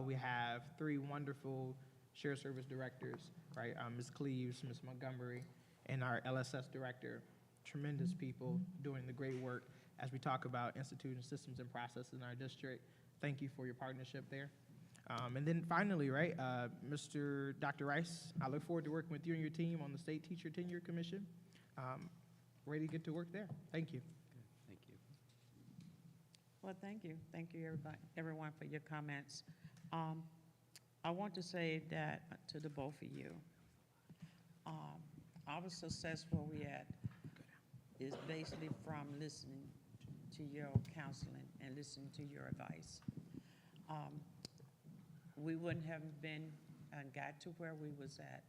We have 3 wonderful shared service directors, right? Ms. Cleaves, Ms. Montgomery, and our LSS director. Tremendous people doing the great work as we talk about instituting systems and processes in our district. Thank you for your partnership there. And then finally, right, Dr. Rice, I look forward to working with you and your team on the State Teacher Tenure Commission. Ready to get to work there. Thank you. Thank you. Well, thank you. Thank you, everyone, for your comments. I want to say that to the both of you. Our success where we at is basically from listening to your counseling and listening to your advice. We wouldn't have been and got to where we was at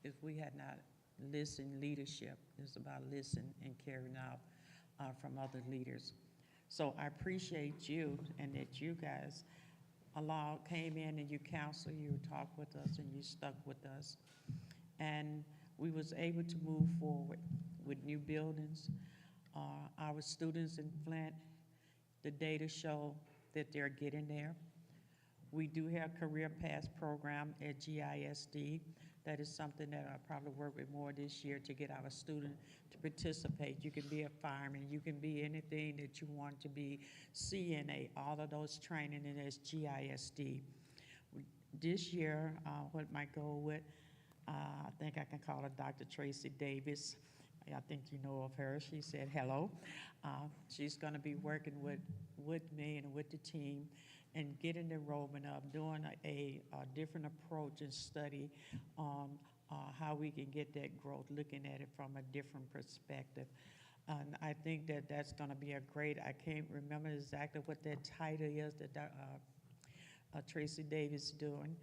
if we had not listened. Leadership is about listen and carrying out from other leaders. So I appreciate you and that you guys came in and you counseled, you talked with us, and you stuck with us. And we was able to move forward with new buildings. Our students in Flint, the data show that they're getting there. We do have career path program at GISD. That is something that I'll probably work with more this year to get our students to participate. You can be a fireman, you can be anything that you want to be, CNA, all of those training in this GISD. This year, what my goal with, I think I can call her Dr. Tracy Davis. I think you know of her. She said hello. She's going to be working with me and with the team and getting the enrollment up, doing a different approach and study on how we can get that growth, looking at it from a different perspective. And I think that that's going to be a great, I can't remember exactly what that title is that Tracy Davis is doing.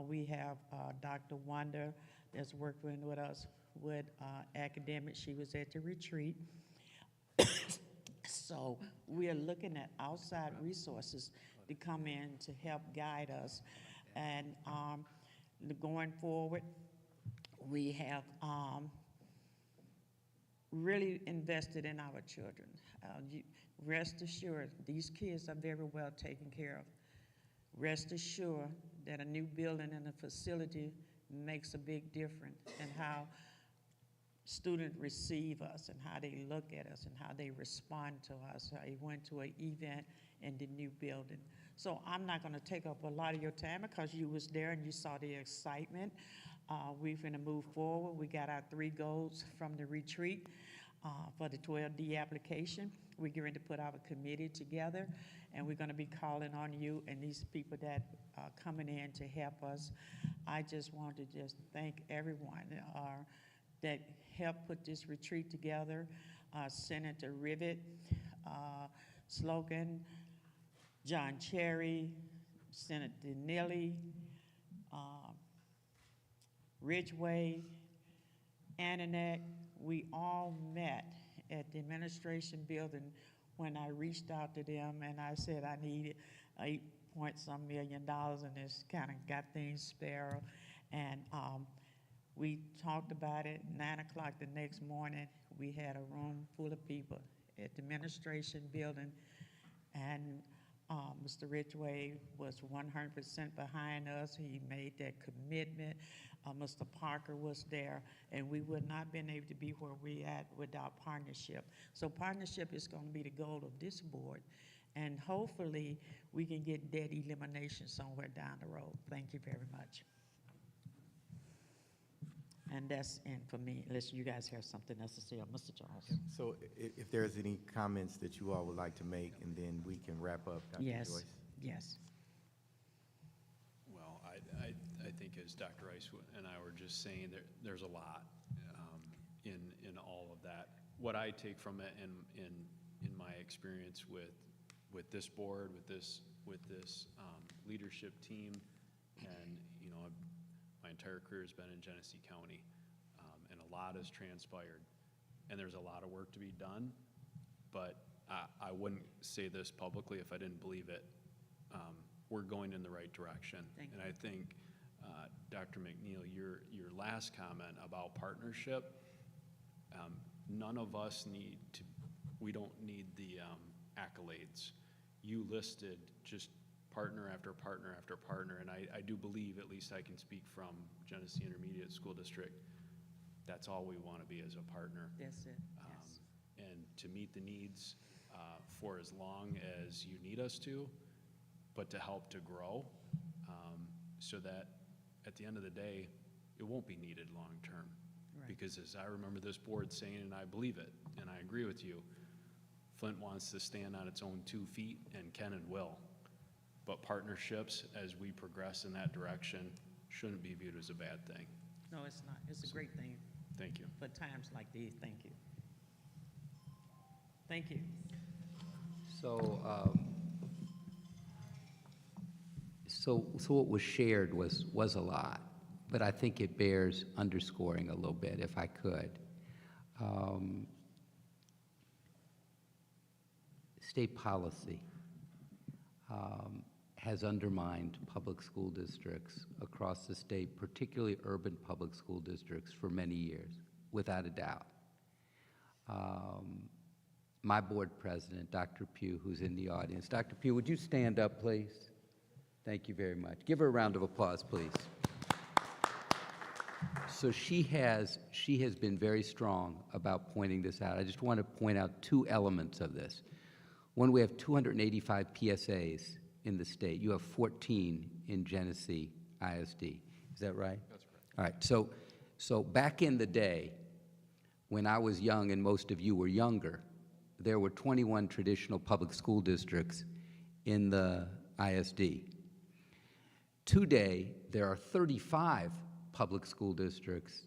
We have Dr. Wanda that's working with us with academics. She was at the retreat. So we are looking at outside resources to come in to help guide us. And going forward, we have really invested in our children. Rest assured, these kids are very well taken care of. Rest assured that a new building and a facility makes a big difference in how students receive us and how they look at us and how they respond to us. I went to an event in the new building. So I'm not going to take up a lot of your time because you was there and you saw the excitement. We're going to move forward. We got our 3 goals from the retreat for the 12D application. We're going to put our committee together, and we're going to be calling on you and these people that are coming in to help us. I just want to just thank everyone that helped put this retreat together. Senator Rivet, Slogan, John Cherry, Senator Neely, Ridgway, Annanet. We all met at the administration building when I reached out to them and I said I needed $8-point-some million and this kind of got things spare. And we talked about it. 9 o'clock the next morning, we had a room full of people at the administration building, and Mr. Ridgway was 100% behind us. He made that commitment. Mr. Parker was there, and we would not have been able to be where we at without partnership. So partnership is going to be the goal of this board, and hopefully we can get debt elimination somewhere down the road. Thank you very much. And that's it for me, unless you guys have something else to say, Mr. Charles. So if there's any comments that you all would like to make, and then we can wrap up, Dr. Yes, Joyce. yes. Well, I think as Dr. Rice and I were just saying, there's a lot in all of that. What I take from it in my experience with this board, with this leadership team, and my entire career has been in Genesee County, and a lot has transpired, and there's a lot of work to be done, but I wouldn't say this publicly if I didn't believe it. we're going in the right direction. Thank And I think, Dr. McNeil, your last comment about partnership, none of us we don't need the accolades. You listed just partner after partner after partner, and I do believe, at least I can speak from Genesee Intermediate School District, that's all we want to be as a partner. That's it, yes. And to meet the needs for as long as you need us to, but to help to grow, so that at the end of the day, it won't be needed long-term. Right. Because as I remember this board saying, and I believe it, and I agree with you, Flint wants to stand on its own 2 feet, and can and will. But partnerships, as we progress in that direction, shouldn't be viewed as a bad thing. No, it's not. It's a great thing Thank you. for times like these. Thank you. Thank you. So, so what was shared was a lot, but I think it bears underscoring a little bit, if I could. State policy has undermined public school districts across the state, particularly urban public school districts, for many years, without a doubt. My board president, Dr. Pugh, who's in the audience. Dr. Pugh, would you stand up, please? Thank you very much. Give her a round of applause, please. So she has been very strong about pointing this out. I just want to point out 2 elements of this. One, we have 285 PSAs in the state. You have 14 in Genesee ISD. Is that right? That's correct. All right. So back in the day, when I was young and most of you were younger, there were 21 traditional public school districts in the ISD. Today, there are 35 public school districts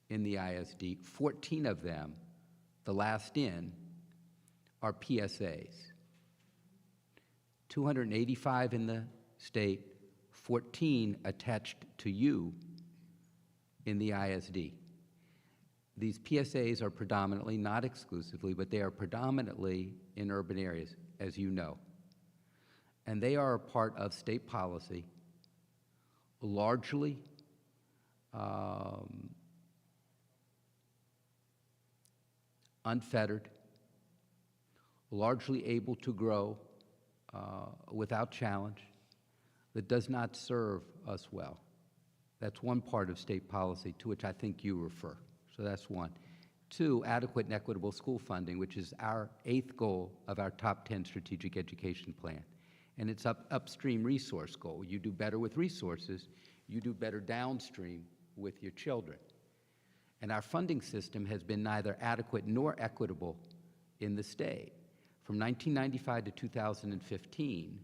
in the ISD. 14 of them, the last in, are PSAs. 285 in the state, 14 attached to you in the ISD. These PSAs are predominantly, not exclusively, but they are predominantly in urban areas, as you know. And they are a part of state policy, largely unfettered, largely able to grow without challenge, that does not serve us well. That's one part of state policy to which I think you refer. So that's one. 2, adequate and equitable school funding, which is our 8th goal of our top 10 strategic education plan. And it's upstream resource goal. You do better with resources, you do better downstream with your children. And our funding system has been neither adequate nor equitable in the state. From 1995 to 2015,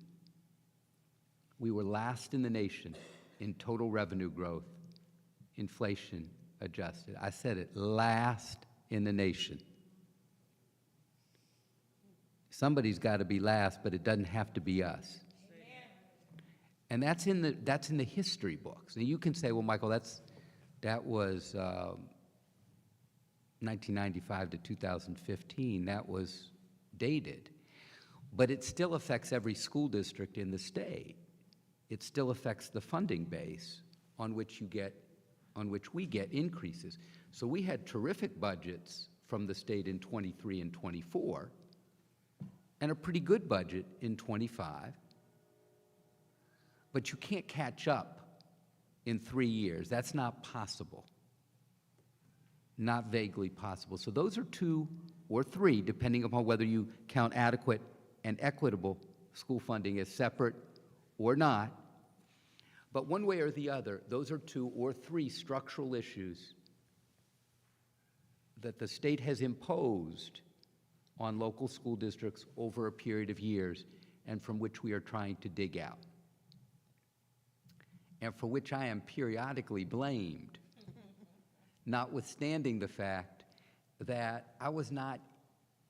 we were last in the nation in total revenue growth, inflation adjusted. I said it, last in the nation. Somebody's got to be last, but it doesn't have to be us. And that's in the history books. Now you can say, well, Michael, that was 1995 to 2015. That was dated. But it still affects every school district in the state. It still affects the funding base on which we get increases. So we had terrific budgets from the state in 23 and 24, and a pretty good budget in 25. But you can't catch up in 3 years. That's not possible. Not vaguely possible. So those are 2 or 3, depending upon whether you count adequate and equitable school funding as separate or not. But one way or the other, those are 2 or 3 structural issues that the state has imposed on local school districts over a period of years, and from which we are trying to dig out, and for which I am periodically blamed, notwithstanding the fact that I was not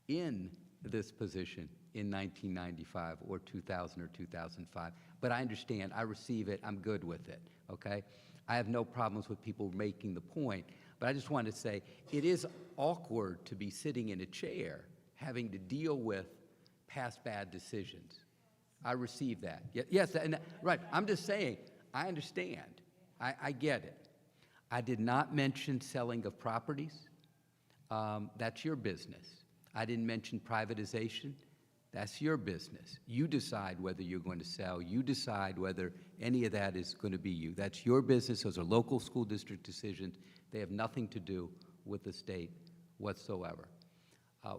in this position in 1995 or 2000 or 2005. But I understand, I receive it, I'm good with it, okay? I have no problems with people making the point, but I just wanted to say, it is awkward to be sitting in a chair having to deal with past bad decisions. I received that. Yes, and, right, I'm just saying, I understand. I get it. I did not mention selling of properties. That's your business. I didn't mention privatization. That's your business. You decide whether you're going to sell. You decide whether any of that is going to be you. That's your business. Those are local school district decisions. They have nothing to do with the state whatsoever.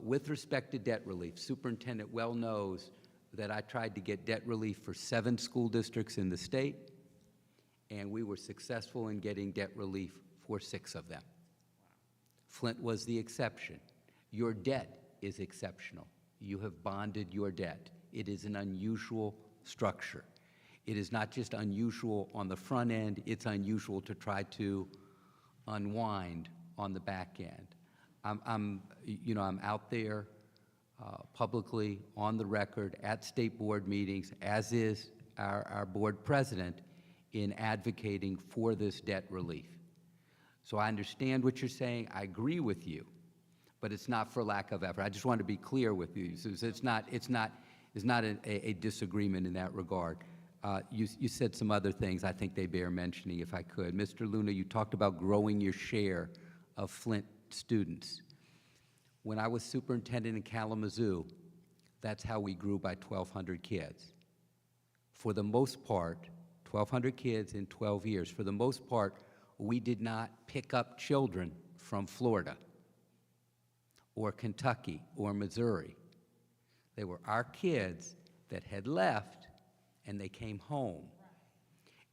With respect to debt relief, Superintendent well knows that I tried to get debt relief for 7 school districts in the state, and we were successful in getting debt relief for 6 of them. Flint was the exception. Your debt is exceptional. You have bonded your debt. It is an unusual structure. It is not just unusual on the front end, it's unusual to try to unwind on the back end. I'm out there publicly on the record at state board meetings, as is our board president, in advocating for this debt relief. So I understand what you're saying. I agree with you, but it's not for lack of effort. I just want to be clear with you. So it's not a disagreement in that regard. You said some other things. I think they bear mentioning, if I could. Mr. Luna, you talked about growing your share of Flint students. When I was superintendent in Kalamazoo, that's how we grew by 1,200 kids. For the most part, 1,200 kids in 12 years. For the most part, we did not pick up children from Florida or Kentucky or Missouri. They were our kids that had left and they came home.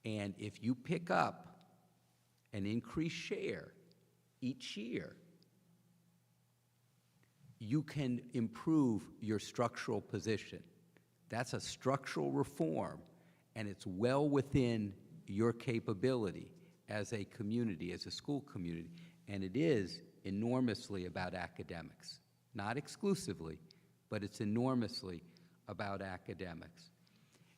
And if you pick up an increased share each year, you can improve your structural position. That's a structural reform, and it's well within your capability as a community, as a school community, and it is enormously about academics. Not exclusively, but it's enormously about academics.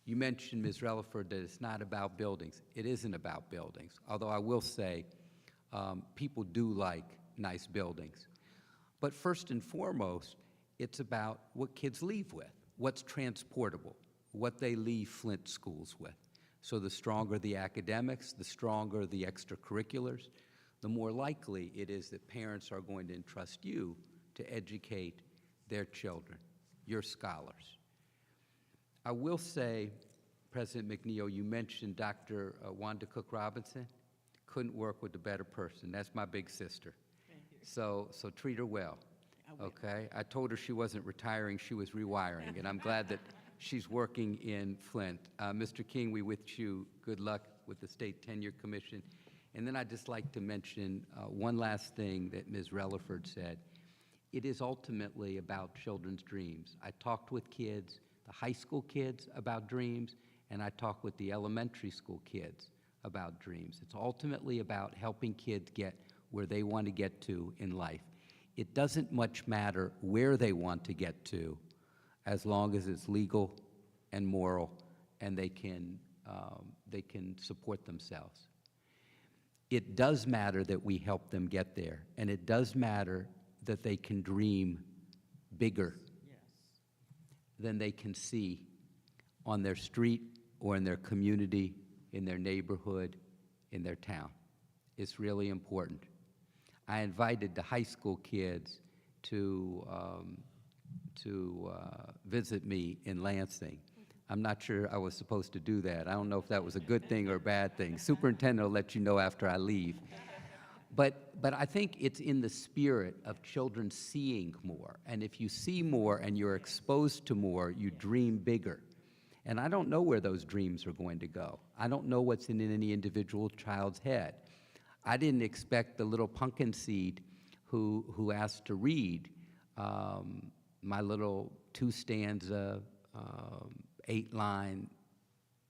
You mentioned, Ms. Relaford, that it's not about buildings. It isn't about buildings, although I will say people do like nice buildings. But first and foremost, it's about what kids leave with, what's transportable, what they leave Flint schools with. So the stronger the academics, the stronger the extracurriculars, the more likely it is that parents are going to entrust you to educate their children, your scholars. I will say, President McNeil, you mentioned Dr. Wanda Cook Robinson. Couldn't work with a better person. That's my big sister. So treat her well, okay? I told her she wasn't retiring, she was rewiring, and I'm glad that she's working in Flint. Mr. King, we wish you good luck with the State Tenure Commission. And then I'd just like to mention one last thing that Ms. Relaford said. It is ultimately about children's dreams. I talked with kids, the high school kids, about dreams, and I talked with the elementary school kids about dreams. It's ultimately about helping kids get where they want to get to in life. It doesn't much matter where they want to get to, as long as it's legal and moral and they can support themselves. It does matter that we help them get there, and it does matter that they can dream bigger than they can see on their street or in their community, in their neighborhood, in their town. It's really important. I invited the high school kids to visit me in Lansing. I'm not sure I was supposed to do that. I don't know if that was a good thing or a bad thing. Superintendent will let you know after I leave. But I think it's in the spirit of children seeing more. And if you see more and you're exposed to more, you dream bigger. And I don't know where those dreams are going to go. I don't know what's in any individual child's head. I didn't expect the little pumpkin seed who asked to read my little 2-stanza, 8-line,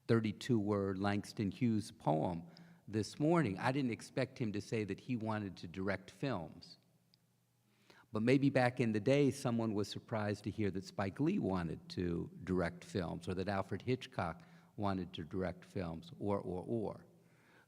32-word Langston Hughes poem this morning. I didn't expect him to say that he wanted to direct films. But maybe back in the day, someone was surprised to hear that Spike Lee wanted to direct films, or that Alfred Hitchcock wanted to direct films, or.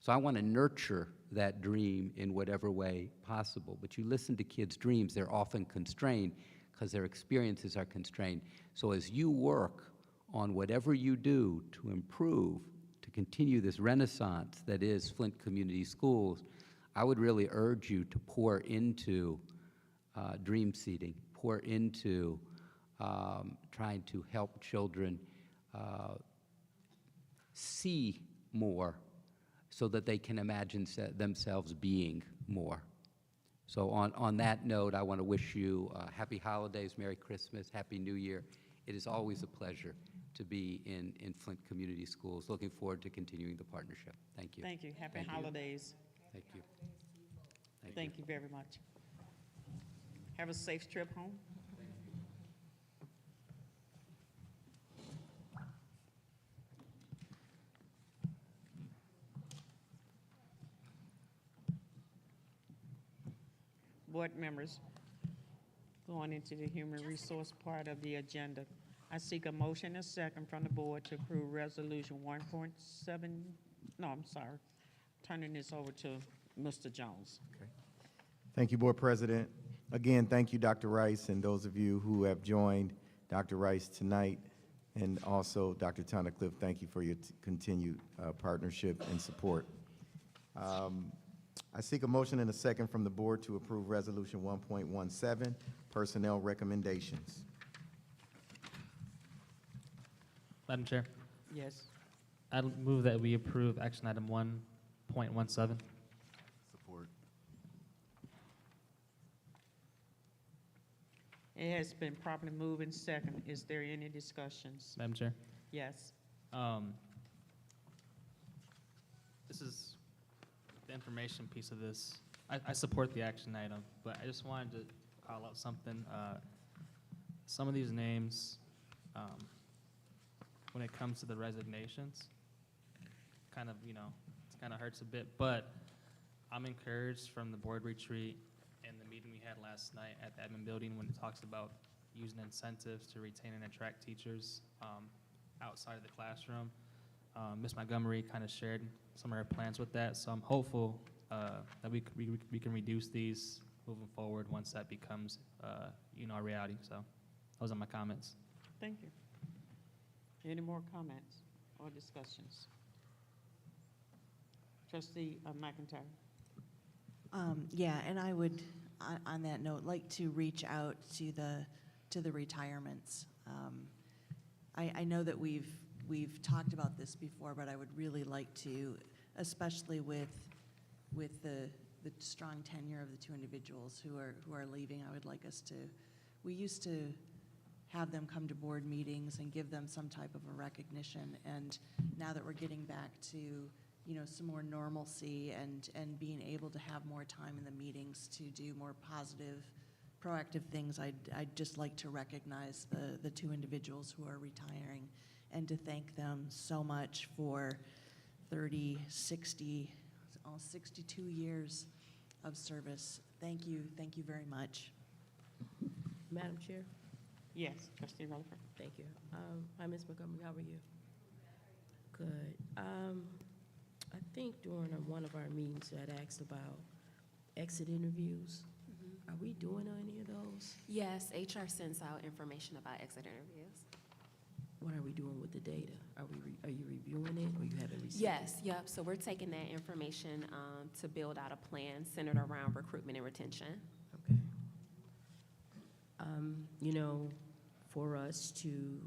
So I want to nurture that dream in whatever way possible. But you listen to kids' dreams, they're often constrained because their experiences are constrained. So as you work on whatever you do to improve, to continue this renaissance that is Flint Community Schools. I would really urge you to pour into dream seeding, pour into trying to help children see more so that they can imagine themselves being more. So on that note, I want to wish you happy holidays, Merry Christmas, Happy New Year. It is always a pleasure to be in Flint Community Schools. Looking forward to continuing the partnership. Thank you. Thank you. Happy Thank you. holidays. Thank you. Thank you very much. Have a safe trip home. Board members, going into the human resource part of the agenda, I seek a motion and a second from the board to approve resolution 1.7, no, I'm sorry, turning this over to Mr. Jones. Thank you, Board President. Again, thank you, Dr. Rice, and those of you who have joined Dr. Rice tonight, and also Dr. TUNNICLIFF, thank you for your continued partnership and support. I seek a motion and a second from the board to approve Resolution 1.17, Personnel Recommendations. Madam Chair, Yes. I'd move that we approve action item 1.17. Support. It has been properly moved and second. Is there any discussions? Madam Chair. Yes. This is the information piece of this. I support the action item, but I just wanted to call out something. Some of these names, when it comes to the resignations, kind of, it kind of hurts a bit, but I'm encouraged from the board retreat and the meeting we had last night at the admin building when it talks about using incentives to retain and attract teachers outside of the classroom. Ms. Montgomery kind of shared some of her plans with that, so I'm hopeful that we can reduce these moving forward once that becomes a reality. So those are my comments. Thank you. Any more comments or discussions? Trustee McIntyre. Yeah, and I would, on that note, like to reach out to the retirements. I know that we've talked about this before, but I would really like to, especially with the strong tenure of the two individuals who are leaving, I would like us to, we used to have them come to board meetings and give them some type of a recognition, and now that we're getting back to some more normalcy and being able to have more time in the meetings to do more positive, proactive things, I'd just like to recognize the two individuals who are retiring and to thank them so much for 30, 60, almost 62 years of service. Thank you very much. Madam Chair? Yes, Trustee Rutherford. Thank you. Hi, Ms. Montgomery, how are you? Good. I think during one of our meetings you had asked about exit interviews. Are we doing any of those? Yes, HR sends out information about exit interviews. What are we doing with the data? Are you reviewing it, or you haven't received it? Yes, yep, so we're taking that information to build out a plan centered around recruitment and retention. Okay. For us to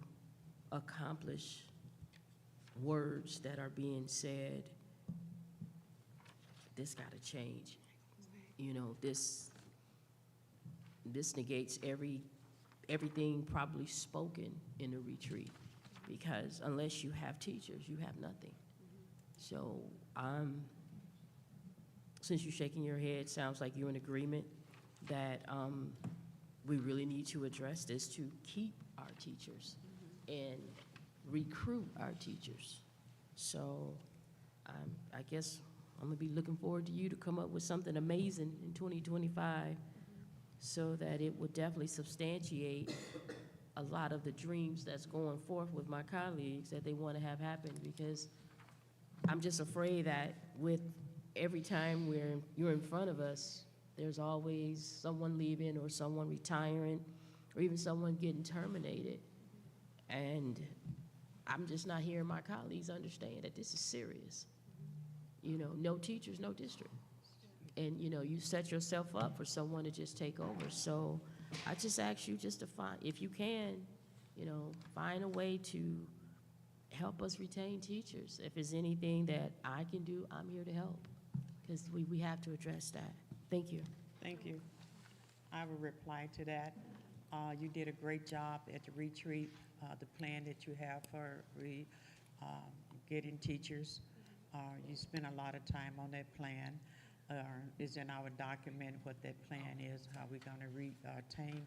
accomplish words that are being said, this got to change. This negates everything probably spoken in the retreat, because unless you have teachers, you have nothing. So since you're shaking your head, sounds like you're in agreement that we really need to address this to keep our teachers and recruit our teachers. So I guess I'm gonna be looking forward to you to come up with something amazing in 2025 so that it would definitely substantiate a lot of the dreams that's going forth with my colleagues that they want to have happen, because I'm just afraid that with every time you're in front of us, there's always someone leaving or someone retiring or even someone getting terminated. And I'm just not hearing my colleagues understand that this is serious. You know, no teachers, no district. And, you know, you set yourself up for someone to just take over. So I just ask you just to find, if you can, you know, find a way to help us retain teachers. If there's anything that I can do, I'm here to help, because we have to address that. Thank you. Thank you. I will reply to that. You did a great job at the retreat. The plan that you have for getting teachers, you spent a lot of time on that plan. Is in our document what that plan is, how we're going to retain,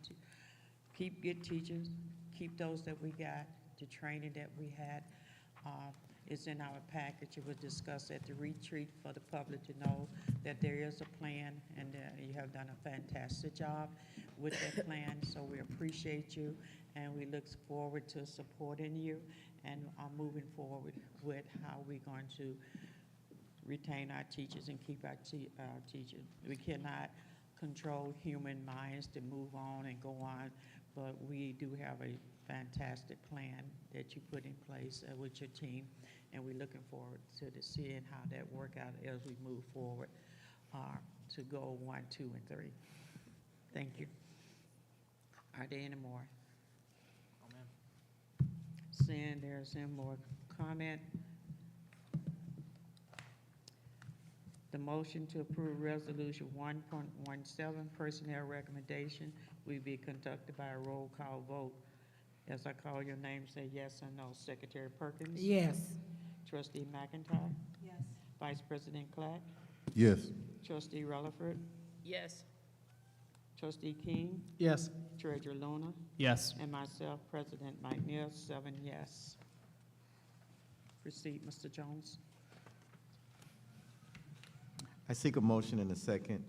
keep good teachers, keep those that we got, the training that we had. It's in our package. It was discussed at the retreat for the public to know that there is a plan, and you have done a fantastic job with that plan. So we appreciate you, and we look forward to supporting you and moving forward with how we're going to retain our teachers and keep our teachers. We cannot control human minds to move on and go on, but we do have a fantastic plan that you put in place with your team, and we're looking forward to seeing how that work out as we move forward to goal 1, 2, and 3. Thank you. Are there any more? Oh, man. Seeing there's any more comment, the motion to approve resolution 1.17 personnel recommendation will be conducted by a roll call vote. As I call your name, say yes or no. Secretary Perkins? Yes. Trustee McIntyre? Yes. Vice President Clack? Yes. Trustee Rutherford? Yes. Trustee King? Yes. Treasurer Luna? Yes. And myself, President McNeil, 7 yes. Proceed, Mr. Jones. I seek a motion in a second.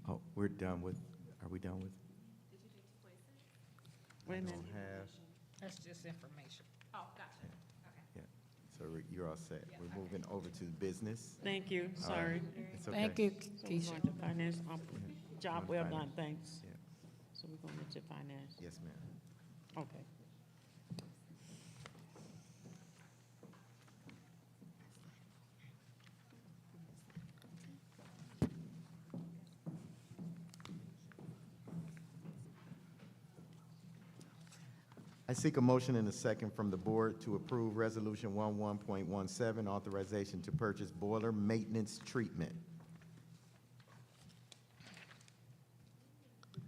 Oh, we're done with, are we done with? Wait a minute. Don't have, That's just information. Oh, gotcha. yeah, so you're all set. We're moving over to business. Thank you, All right. sorry. It's okay. Thank you, So we're Keisha. going to finance, job well done, Finance. thanks. Yeah. So we're going into finance. Yes, ma'am. Okay. I seek a motion in a second from the board to approve Resolution 11.17, authorization to purchase boiler maintenance treatment.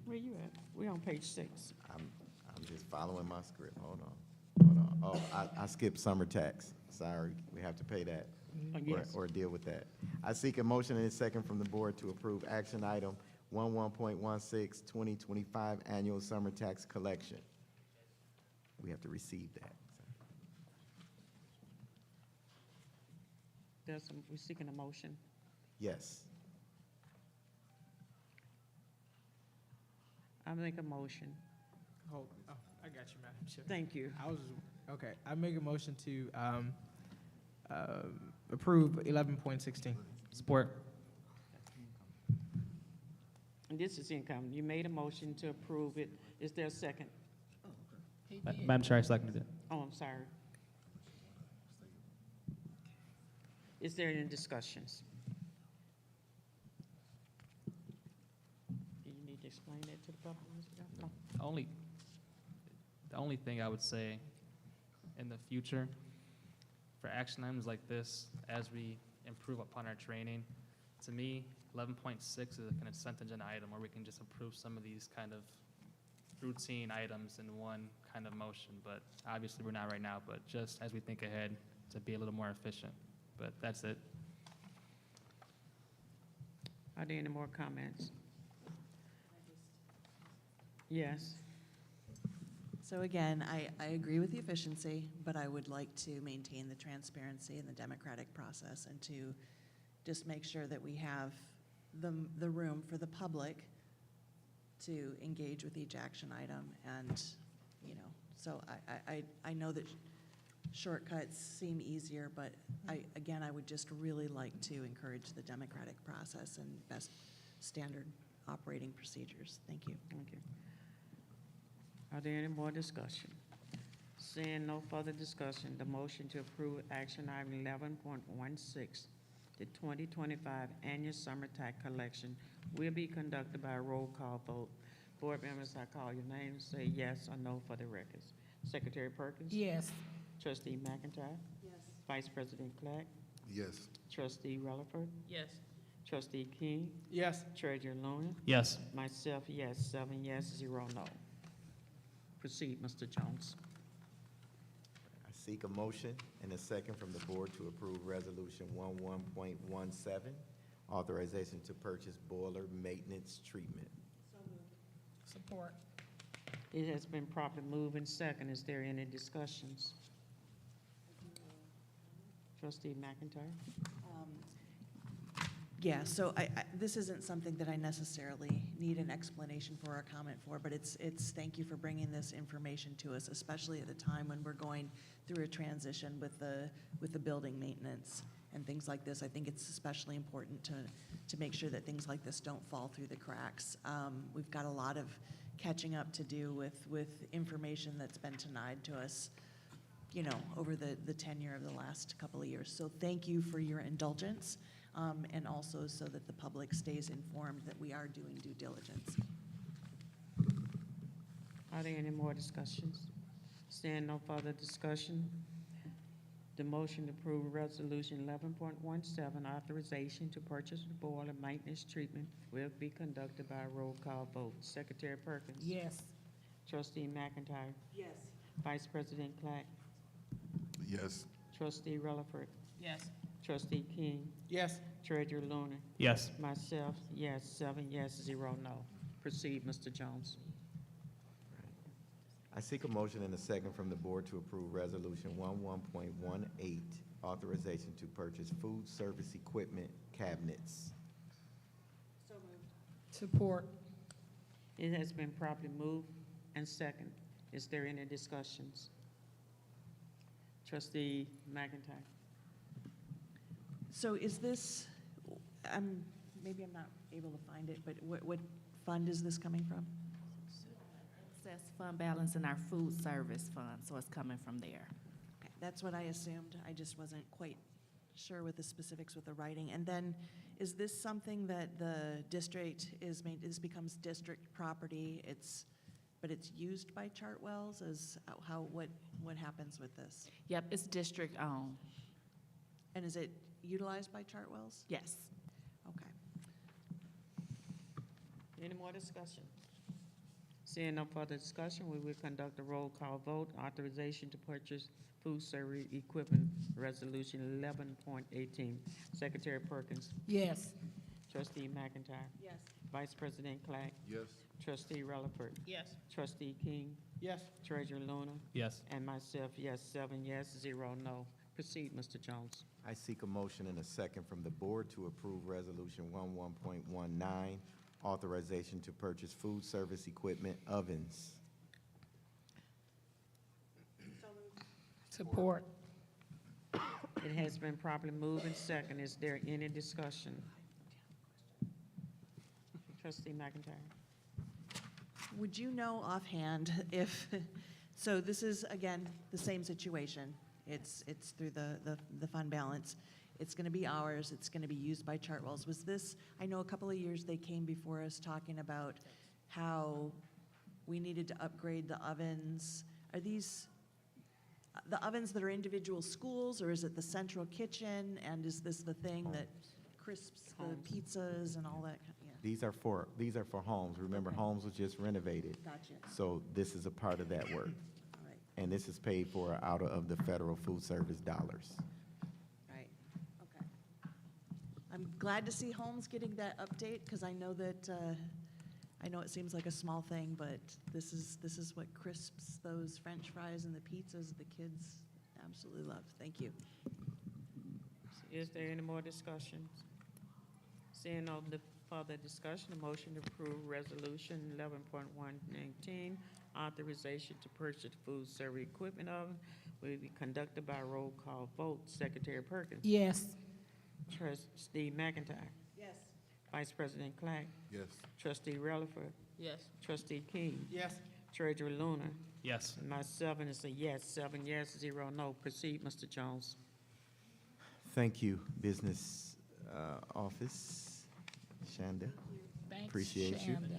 Where you at? We're on page 6. I'm just following my script. Hold on. Oh, I skipped summer tax. Sorry, we have to pay that Yes. or deal with that. I seek a motion in a second from the board to approve action item 11.16, 2025 annual summer tax collection. We have to receive that. We're seeking a motion. Yes. I make a motion. Hold, oh, I got you, Madam Chair. Thank you. Okay, I make a motion to approve 11.16. Support. And this is income. You made a motion to approve it. Is there a second? Madam Chair, I seconded it. Oh, I'm sorry. Is there any discussions? Do you need to explain that to the public, Mr. Gunn? No. The only thing I would say in the future, for action items like this, as we improve upon our training, to me, 11.6 is a consent agenda item where we can just approve some of these kind of routine items in one kind of motion, but obviously we're not right now, but just as we think ahead to be a little more efficient. But that's it. Are there any more comments? Yes. So again, I agree with the efficiency, but I would like to maintain the transparency and the democratic process, and to just make sure that we have the room for the public to engage with each action item. And, you know, so I know that shortcuts seem easier, but I would just really like to encourage the democratic process and best standard operating procedures. Thank you. Thank you. Are there any more discussion? Seeing no further discussion, the motion to approve action item 11.16, the 2025 annual summer tax collection will be conducted by a roll call vote. Board members, I call your name, say yes or no for the records. Secretary Perkins? Yes. Trustee McIntyre? Yes. Vice President Clark? Yes. Trustee Rutherford? Yes. Trustee King? Yes. Treasurer Luna? Yes. Myself, yes. 7 yes, 0 no. Proceed, Mr. Jones. I seek a motion and a second from the board to approve Resolution 11.17, authorization to purchase boiler maintenance treatment. Support. It has been properly moved and second. Is there any discussions? Trustee McIntyre? Yeah, so this isn't something that I necessarily need an explanation for or a comment for, but it's thank you for bringing this information to us, especially at a time when we're going through a transition with the building maintenance and things like this. I think it's especially important to make sure that things like this don't fall through the cracks. We've got a lot of catching up to do with information that's been denied to us, you know, over the tenure of the last couple of years. So thank you for your indulgence. And also so that the public stays informed that we are doing due diligence. Are there any more discussions? Seeing no further discussion, the motion to approve Resolution 11.17, authorization to purchase the boiler maintenance treatment will be conducted by a roll call vote. Secretary Perkins? Yes. Trustee McIntyre? Yes. Vice President Clark? Yes. Trustee Rutherford? Yes. Trustee King? Yes. Treasurer Luna? Yes. Myself, yes. 7 yes, 0 no. Proceed, Mr. Jones. I seek a motion and a second from the board to approve Resolution 11.18, authorization to purchase food service equipment cabinets. Support. It has been properly moved and second. Is there any discussions? Trustee McIntyre? So is this, maybe I'm not able to find it, but what fund is this coming from? Excess fund balance in our food service fund, so it's coming from there. Okay, that's what I assumed. I just wasn't quite sure with the specifics with the writing. And then, is this something that the district is made, this becomes district property, but it's used by Chartwells? What happens with this? Yep, it's district owned. And is it utilized by Chartwells? Yes. Okay. Any more discussion? Seeing no further discussion, we will conduct a roll call vote. Authorization to purchase food service equipment, Resolution 11.18. Secretary Perkins? Yes. Trustee McIntyre? Yes. Vice President Clark? Yes. Trustee Rutherford? Yes. Trustee King? Yes. Treasurer Luna? Yes. And myself, yes. 7 yes, 0 no. Proceed, Mr. Jones. I seek a motion and a second from the board to approve Resolution 11.19, authorization to purchase food service equipment ovens. Support. It has been properly moved and second. Is there any discussion? Trustee McIntyre? Would you know offhand if, so this is, again, the same situation. It's through the fund balance. It's going to be ours. It's going to be used by Chartwells. Was this, I know a couple of years they came before us talking about how we needed to upgrade the ovens. Are these the ovens that are individual schools, or is it the central kitchen? And is this the thing that crisps the Homes. pizzas and all that? Yeah, These are for homes. Remember, Okay. homes was just renovated. gotcha. So this is a part of that work. All right, And this is paid for out of the federal food service dollars. right, okay. I'm glad to see Holmes getting that update, because I know that, I know it seems like a small thing, but this is what crisps those French fries and the pizzas the kids absolutely love. Thank you. Is there any more discussion? Seeing no further discussion, a motion to approve Resolution 11.119, authorization to purchase food service equipment oven will be conducted by roll call vote. Secretary Perkins? Yes. Trustee McIntyre? Yes. Vice President Clark? Yes. Trustee Rutherford? Yes. Trustee King? Yes. Treasurer Luna. Yes. And myself is a yes, 7 yes, 0 no. Proceed, Mr. Jones. Thank you, Business Office. Shanda, Thanks, appreciate you. Shanda.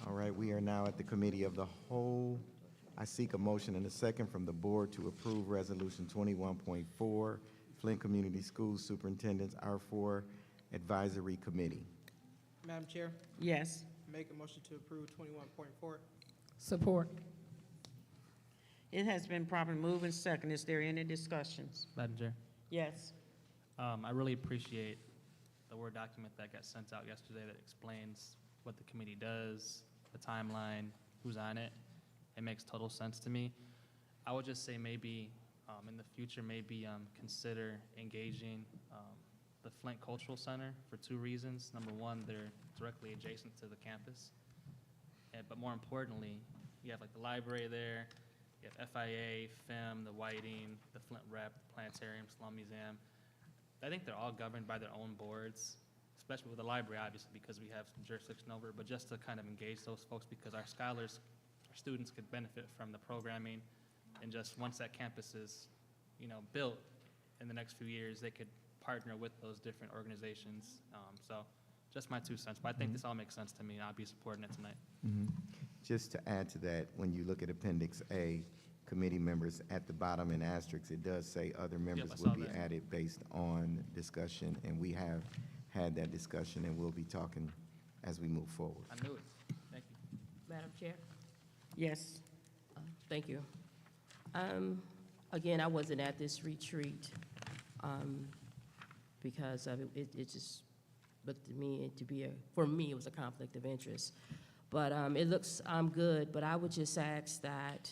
All right, we are now at the Committee of the Whole. I seek a motion and a second from the board to approve Resolution 21.4, Flint Community Schools Superintendent's R4 Advisory Committee. Madam Chair, Yes. make a motion to approve 21.4. Support. It has been properly moved and second. Is there any discussions? Madam Chair. Yes. I really appreciate the Word document that got sent out yesterday that explains what the committee does, the timeline, who's on it. It makes total sense to me. I would just say maybe in the future, maybe consider engaging the Flint Cultural Center for 2 reasons. Number one, they're directly adjacent to the campus. But more importantly, you have like the library there, you have FIA, FEM, the Whiting, the Flint Rep, the Planetarium, Slum Museum. I think they're all governed by their own boards, especially with the library, obviously, because we have some jurisdiction over it, but just to kind of engage those folks because our scholars, our students could benefit from the programming, and just once that campus is, built in the next few years, they could partner with those different organizations. So just my 2 cents, but I think this all makes sense to me, and I'll be supporting it tonight. Just to add to that, when you look at Appendix A, committee members at the bottom in asterisks, it does say other members I will saw be that. added based on discussion, and we have had that discussion, and we'll be talking as we move forward. I knew it. Thank you. Madam Chair? Yes. Thank you. Again, I wasn't at this retreat because of it just looked to me to be for me, it was a conflict of interest. But it looks good, but I would just ask that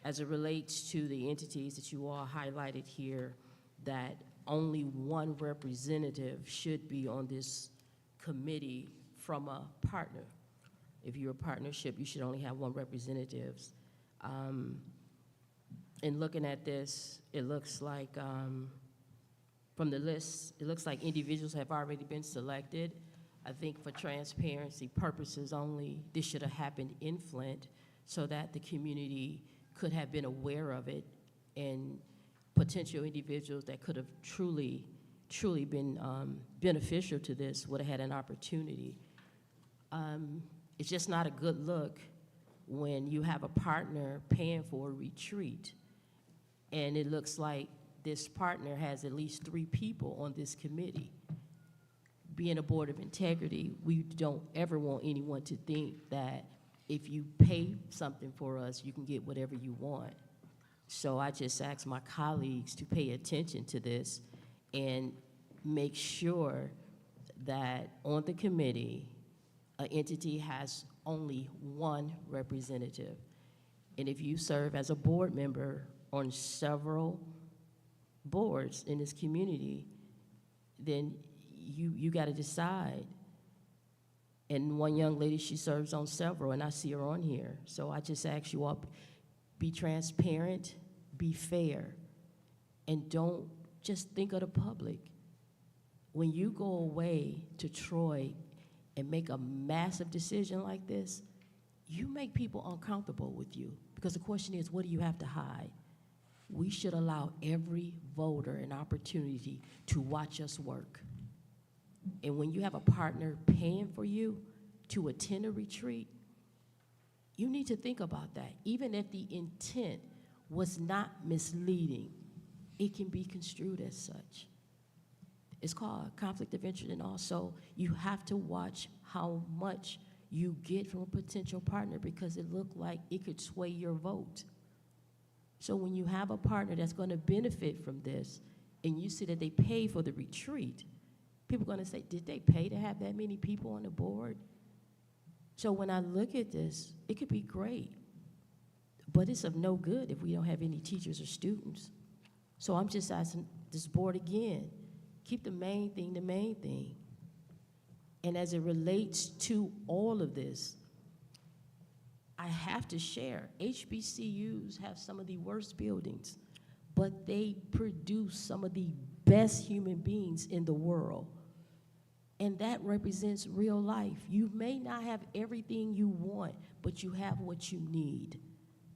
as it relates to the entities that you all highlighted here, that only one representative should be on this committee from a partner. If you're a partnership, you should only have one representative. In looking at this, it looks like, from the list, it looks like individuals have already been selected. I think for transparency purposes only, this should have happened in Flint so that the community could have been aware of it, and potential individuals that could have truly been beneficial to this would have had an opportunity. It's just not a good look when you have a partner paying for a retreat, and it looks like this partner has at least 3 people on this committee. Being a board of integrity, we don't ever want anyone to think that if you pay something for us, you can get whatever you want. So I just ask my colleagues to pay attention to this and make sure that on the committee, an entity has only one representative. And if you serve as a board member on several boards in this community, then you got to decide. And one young lady, she serves on several, and I see her on here. So I just ask you all, be transparent, be fair, and don't just think of the public. When you go away to Troy and make a massive decision like this, you make people uncomfortable with you, because the question is, what do you have to hide? We should allow every voter an opportunity to watch us work. And when you have a partner paying for you to attend a retreat, you need to think about that. Even if the intent was not misleading, it can be construed as such. It's called conflict of interest, and also you have to watch how much you get from a potential partner, because it looked like it could sway your vote. So when you have a partner that's going to benefit from this, and you see that they pay for the retreat, people are going to say, did they pay to have that many people on the board? So when I look at this, it could be great, but it's of no good if we don't have any teachers or students. So I'm just asking this board again, keep the main thing the main thing. And as it relates to all of this, I have to share, HBCUs have some of the worst buildings, but they produce some of the best human beings in the world. And that represents real life. You may not have everything you want, but you have what you need.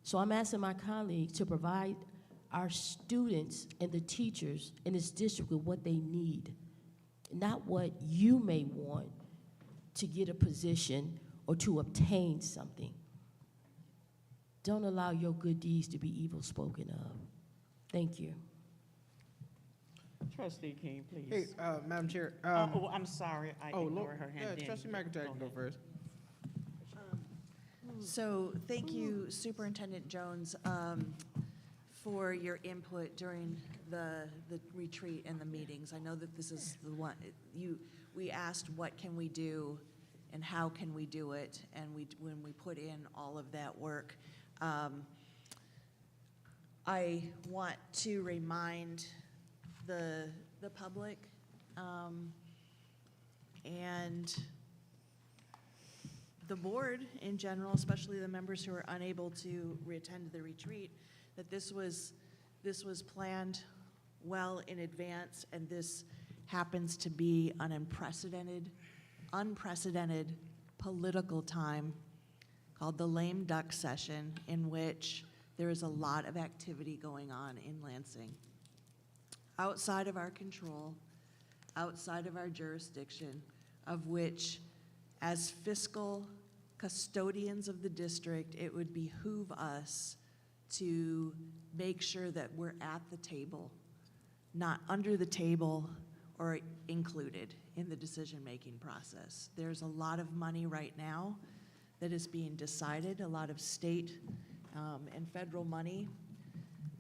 So I'm asking my colleagues to provide our students and the teachers in this district with what they need, not what you may want to get a position or to obtain something. Don't allow your good deeds to be evil spoken of. Thank you. Trustee King, please. Hey, Madam Chair. I'm sorry, I Look, ignored her hand. yeah, Trustee McIntyre can go first. So thank you, Superintendent Jones, for your input during the retreat and the meetings. I know that this is the one, we asked what can we do and how can we do it, and when we put in all of that work. I want to remind the public and the board in general, especially the members who are unable to attend the retreat, that this was planned well in advance, and this happens to be an unprecedented political time called the lame duck session, in which there is a lot of activity going on in Lansing. Outside of our control, outside of our jurisdiction, of which, as fiscal custodians of the district, it would behoove us to make sure that we're at the table, not under the table or included in the decision-making process. There's a lot of money right now that is being decided, a lot of state and federal money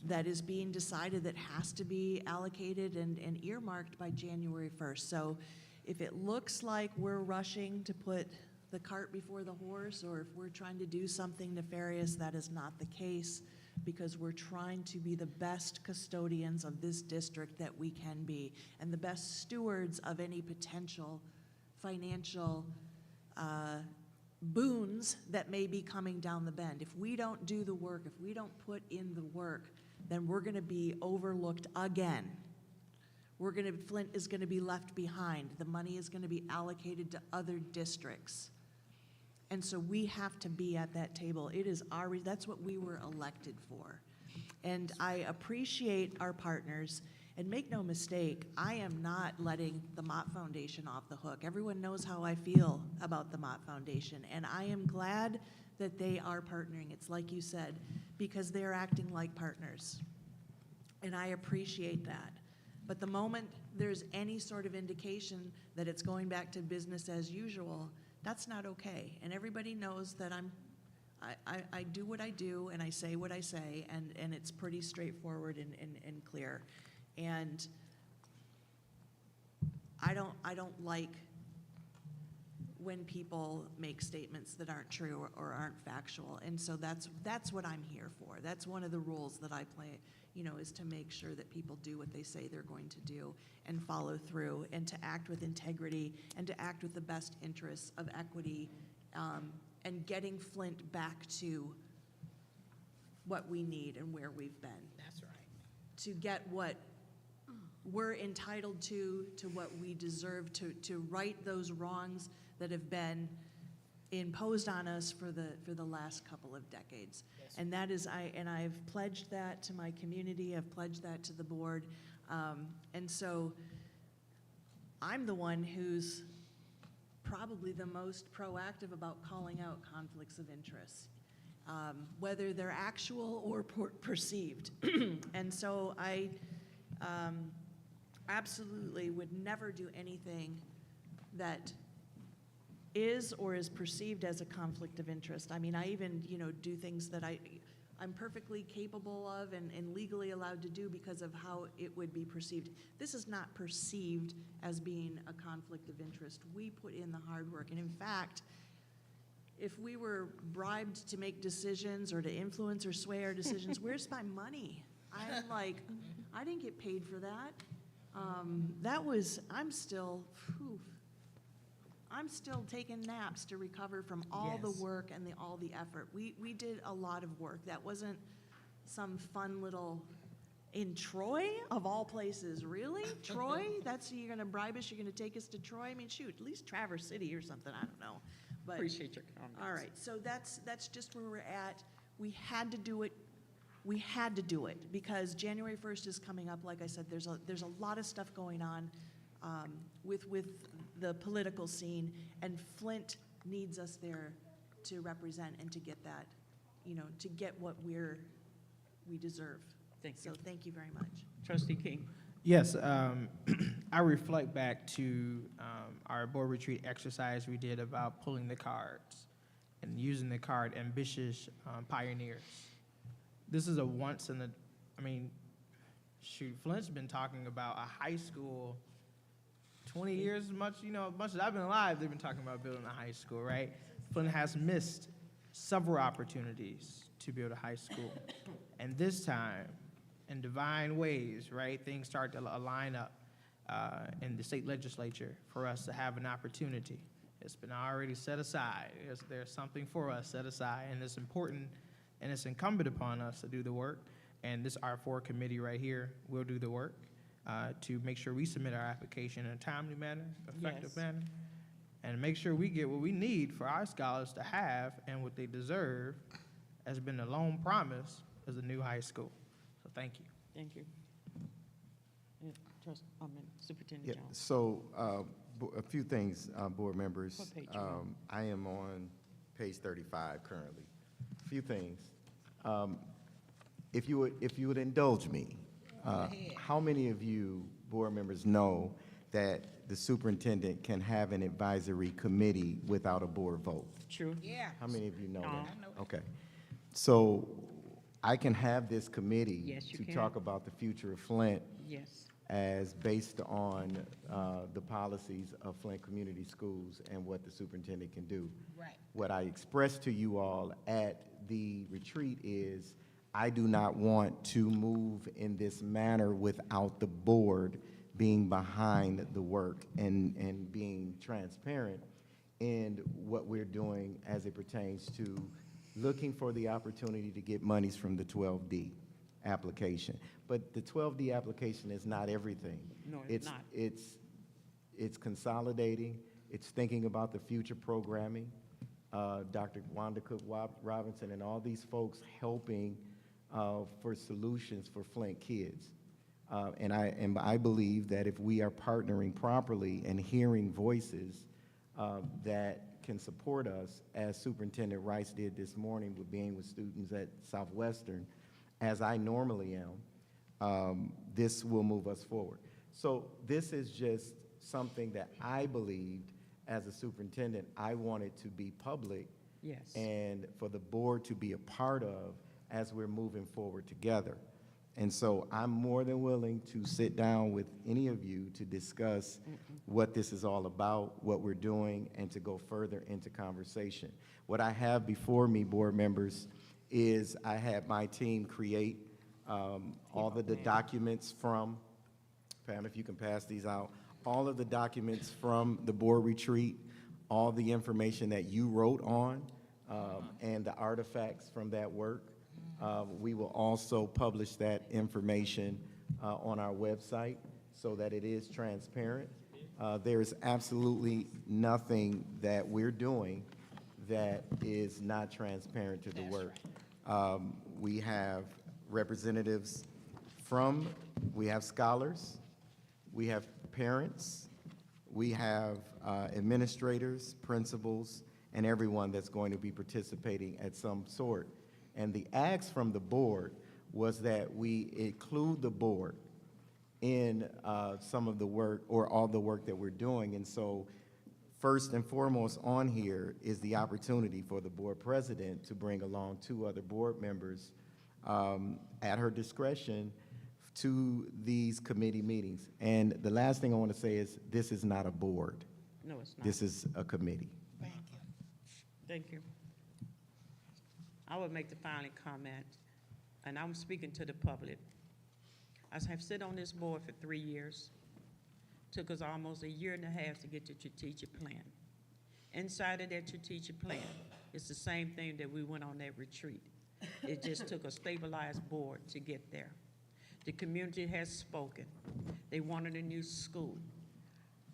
that is being decided that has to be allocated and earmarked by January 1st. So if it looks like we're rushing to put the cart before the horse, or if we're trying to do something nefarious, that is not the case, because we're trying to be the best custodians of this district that we can be, and the best stewards of any potential financial boons that may be coming down the bend. If we don't do the work, if we don't put in the work, then we're gonna be overlooked again. Flint is gonna be left behind. The money is gonna be allocated to other districts. And so we have to be at that table. It is that's what we were elected for. And I appreciate our partners, and make no mistake, I am not letting the Mott Foundation off the hook. Everyone knows how I feel about the Mott Foundation, and I am glad that they are partnering. It's like you said, because they're acting like partners. And I appreciate that. But the moment there's any sort of indication that it's going back to business as usual, that's not okay. And everybody knows that I do what I do, and I say what I say, and it's pretty straightforward and clear. And I don't like when people make statements that aren't true or aren't factual. And so that's what I'm here for. That's one of the roles that I play, is to make sure that people do what they say they're going to do and follow through, and to act with integrity, and to act with the best interests of equity, and getting Flint back to what we need and where we've been. That's right. To get what we're entitled to what we deserve, to right those wrongs that have been imposed on us for the last couple of decades. Yes. And that is, I've pledged that to my community, I've pledged that to the board, and so I'm the one who's probably the most proactive about calling out conflicts of interest, whether they're actual or perceived. And so I absolutely would never do anything that is or is perceived as a conflict of interest. I mean, I even, do things that I'm perfectly capable of and legally allowed to do because of how it would be perceived. This is not perceived as being a conflict of interest. We put in the hard work. And in fact, if we were bribed to make decisions or to influence or sway our decisions, where's my money? I'm like, I didn't get paid for that. I'm still taking naps to recover from all the work and all the effort. We did a lot of work. That wasn't some fun little In Troy, of all places, really? Troy? You're gonna bribe us, you're gonna take us to Troy? I mean, shoot, at least Traverse City or something, I don't know. But, Appreciate your comments. all right, so that's just where we're at. We had to do it. We had to do it because January 1st is coming up. Like I said, there's a lot of stuff going on with the political scene, and Flint needs us there to represent and to get that, to get what we deserve. Thank you. So thank you very much. Trustee King. Yes, I reflect back to our board retreat exercise we did about pulling the cards and using the card ambitious pioneers. This is a once in a, Flint's been talking about a high school 20 years, as much as I've been alive, they've been talking about building a high school, right? Flint has missed several opportunities to build a high school. And this time, in divine ways, right, things start to line up in the state legislature for us to have an opportunity. It's been already set aside. There's something for us set aside, and it's important, and it's incumbent upon us to do the work. And this R4 committee right here will do the work to make sure we submit our application in a timely manner, effective Yes. manner, and make sure we get what we need for our scholars to have and what they deserve has been a long promise as a new high school. So thank you. Thank you. Superintendent Jones. So, a few things, board members. What page you on? I am on page 35 currently. A few things. If you would indulge me, how many of you board members know that the superintendent can have an advisory committee without a board vote? True. Yeah. How many of you know No. that? I know. Okay. So I can have this committee Yes, you to can. talk about the future of Flint Yes. as based on the policies of Flint Community Schools and what the superintendent can do. Right. What I expressed to you all at the retreat is I do not want to move in this manner without the board being behind the work and being transparent in what we're doing as it pertains to looking for the opportunity to get monies from the 12D application. But the 12D application is not everything. No, it's not. It's consolidating, it's thinking about the future programming. Dr. Wanda Cook-Robinson and all these folks helping for solutions for Flint kids. And I believe that if we are partnering properly and hearing voices that can support us, as Superintendent Rice did this morning with being with students at Southwestern, as I normally am, this will move us forward. So this is just something that I believed as a superintendent I wanted to be public Yes. and for the board to be a part of as we're moving forward together. And so I'm more than willing to sit down with any of you to discuss what this is all about, what we're doing, and to go further into conversation. What I have before me, board members, is I had my team create all of the documents from, Pam, if you can pass these out, all of the documents from the board retreat, all the information that you wrote on, and the artifacts from that work. We will also publish that information on our website so that it is transparent. There is absolutely nothing that we're doing that is not transparent to the work. We have representatives we have scholars, we have parents, we have administrators, principals, and everyone that's going to be participating at some sort. And the ask from the board was that we include the board in some of the work or all the work that we're doing. And so first and foremost on here is the opportunity for the board president to bring along 2 other board members at her discretion to these committee meetings. And the last thing I want to say is this is not a board. No, it's not. This is a committee. Thank you. Thank you. I would make the final comment, and I'm speaking to the public. I have sat on this board for 3 years. Took us almost 1.5 years to get the strategic plan. Inside of that strategic plan, it's the same thing that we went on that retreat. It just took a stabilized board to get there. The community has spoken. They wanted a new school.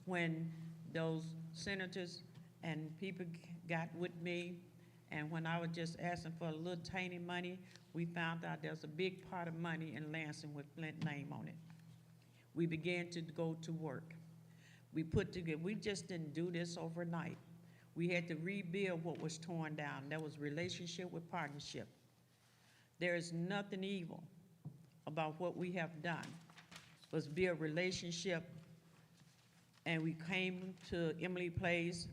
When those senators and people got with me, and when I was just asking for a little tiny money, we found out there's a big pot of money in Lansing with Flint name on it. We began to go to work. We put together, we just didn't do this overnight. We had to rebuild what was torn down. That was relationship with partnership. There is nothing evil about what we have done. Was build relationship, and we came to Emily Place,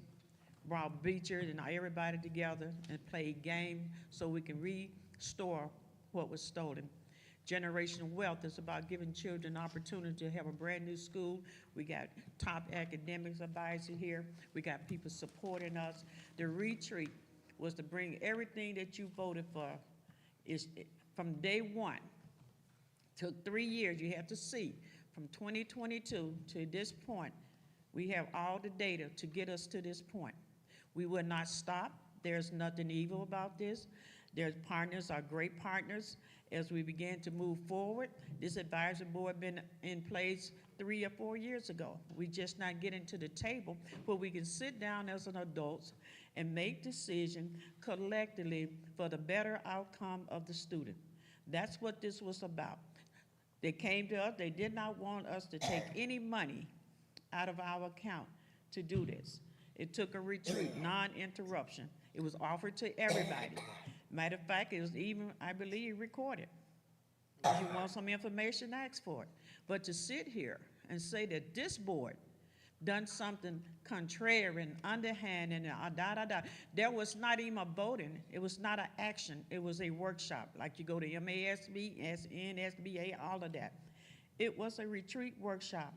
brought Beecher and everybody together and played game so we can restore what was stolen. Generational wealth is about giving children opportunity to have a brand new school. We got top academics advisor here. We got people supporting us. The retreat was to bring everything that you voted for. Is from day one. Took 3 years. You have to see from 2022 to this point. We have all the data to get us to this point. We will not stop. There's nothing evil about this. Their partners are great partners. As we begin to move forward, this advisory board been in place 3 or 4 years ago. We just not getting to the table where we can sit down as an adults and make decisions collectively for the better outcome of the student. That's what this was about. They came to us, they did not want us to take any money out of our account to do this. It took a retreat, non-interruption. It was offered to everybody. Matter of fact, it was even, I believe, recorded. If you want some information, ask for it. But to sit here and say that this board done something contrary and underhand and there was not even a voting. It was not an action. It was a workshop. Like you go to MASB, SNSBA, all of that. It was a retreat workshop.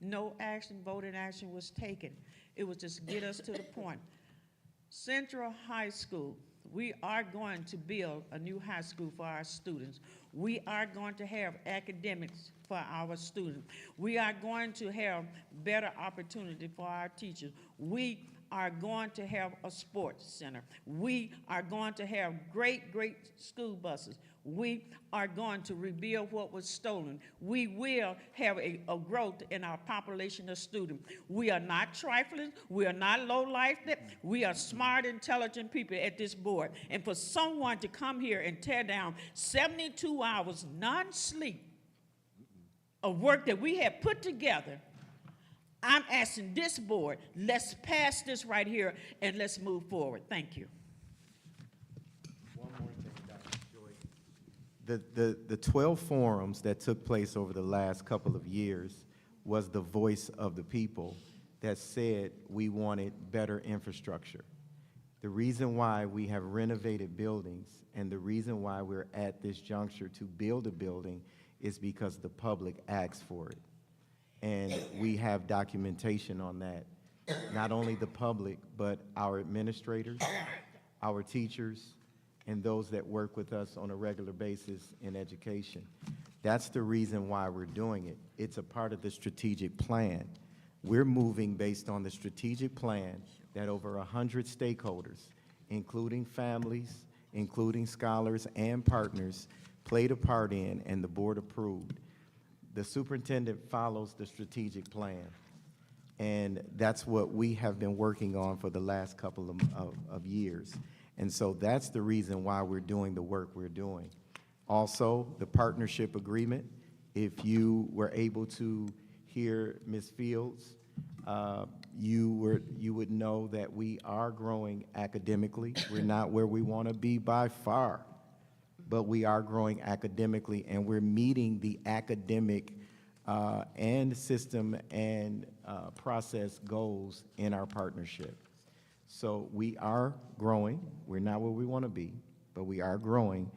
No action, voting action was taken. It was just get us to the point. Central High School, we are going to build a new high school for our students. We are going to have academics for our students. We are going to have better opportunity for our teachers. We are going to have a sports center. We are going to have great, great school buses. We are going to rebuild what was stolen. We will have a growth in our population of students. We are not trifling. We are not low-life. We are smart, intelligent people at this board. And for someone to come here and tear down 72 hours non-sleep of work that we have put together, I'm asking this board, let's pass this right here and let's move forward. Thank you. One more thing, Dr. Joy. The 12 forums that took place over the last couple of years was the voice of the people that said we wanted better infrastructure. The reason why we have renovated buildings and the reason why we're at this juncture to build a building is because the public asked for it. And we have documentation on that. Not only the public, but our administrators, our teachers, and those that work with us on a regular basis in education. That's the reason why we're doing it. It's a part of the strategic plan. We're moving based on the strategic plan that over 100 stakeholders, including families, including scholars and partners, played a part in and the board approved. The superintendent follows the strategic plan, and that's what we have been working on for the last couple of years. And so that's the reason why we're doing the work we're doing. Also, the partnership agreement, if you were able to hear Ms. Fields, you would know that we are growing academically. We're not where we want to be by far, but we are growing academically, and we're meeting the academic and system and process goals in our partnership. So we are growing. We're not where we want to be, but we are growing,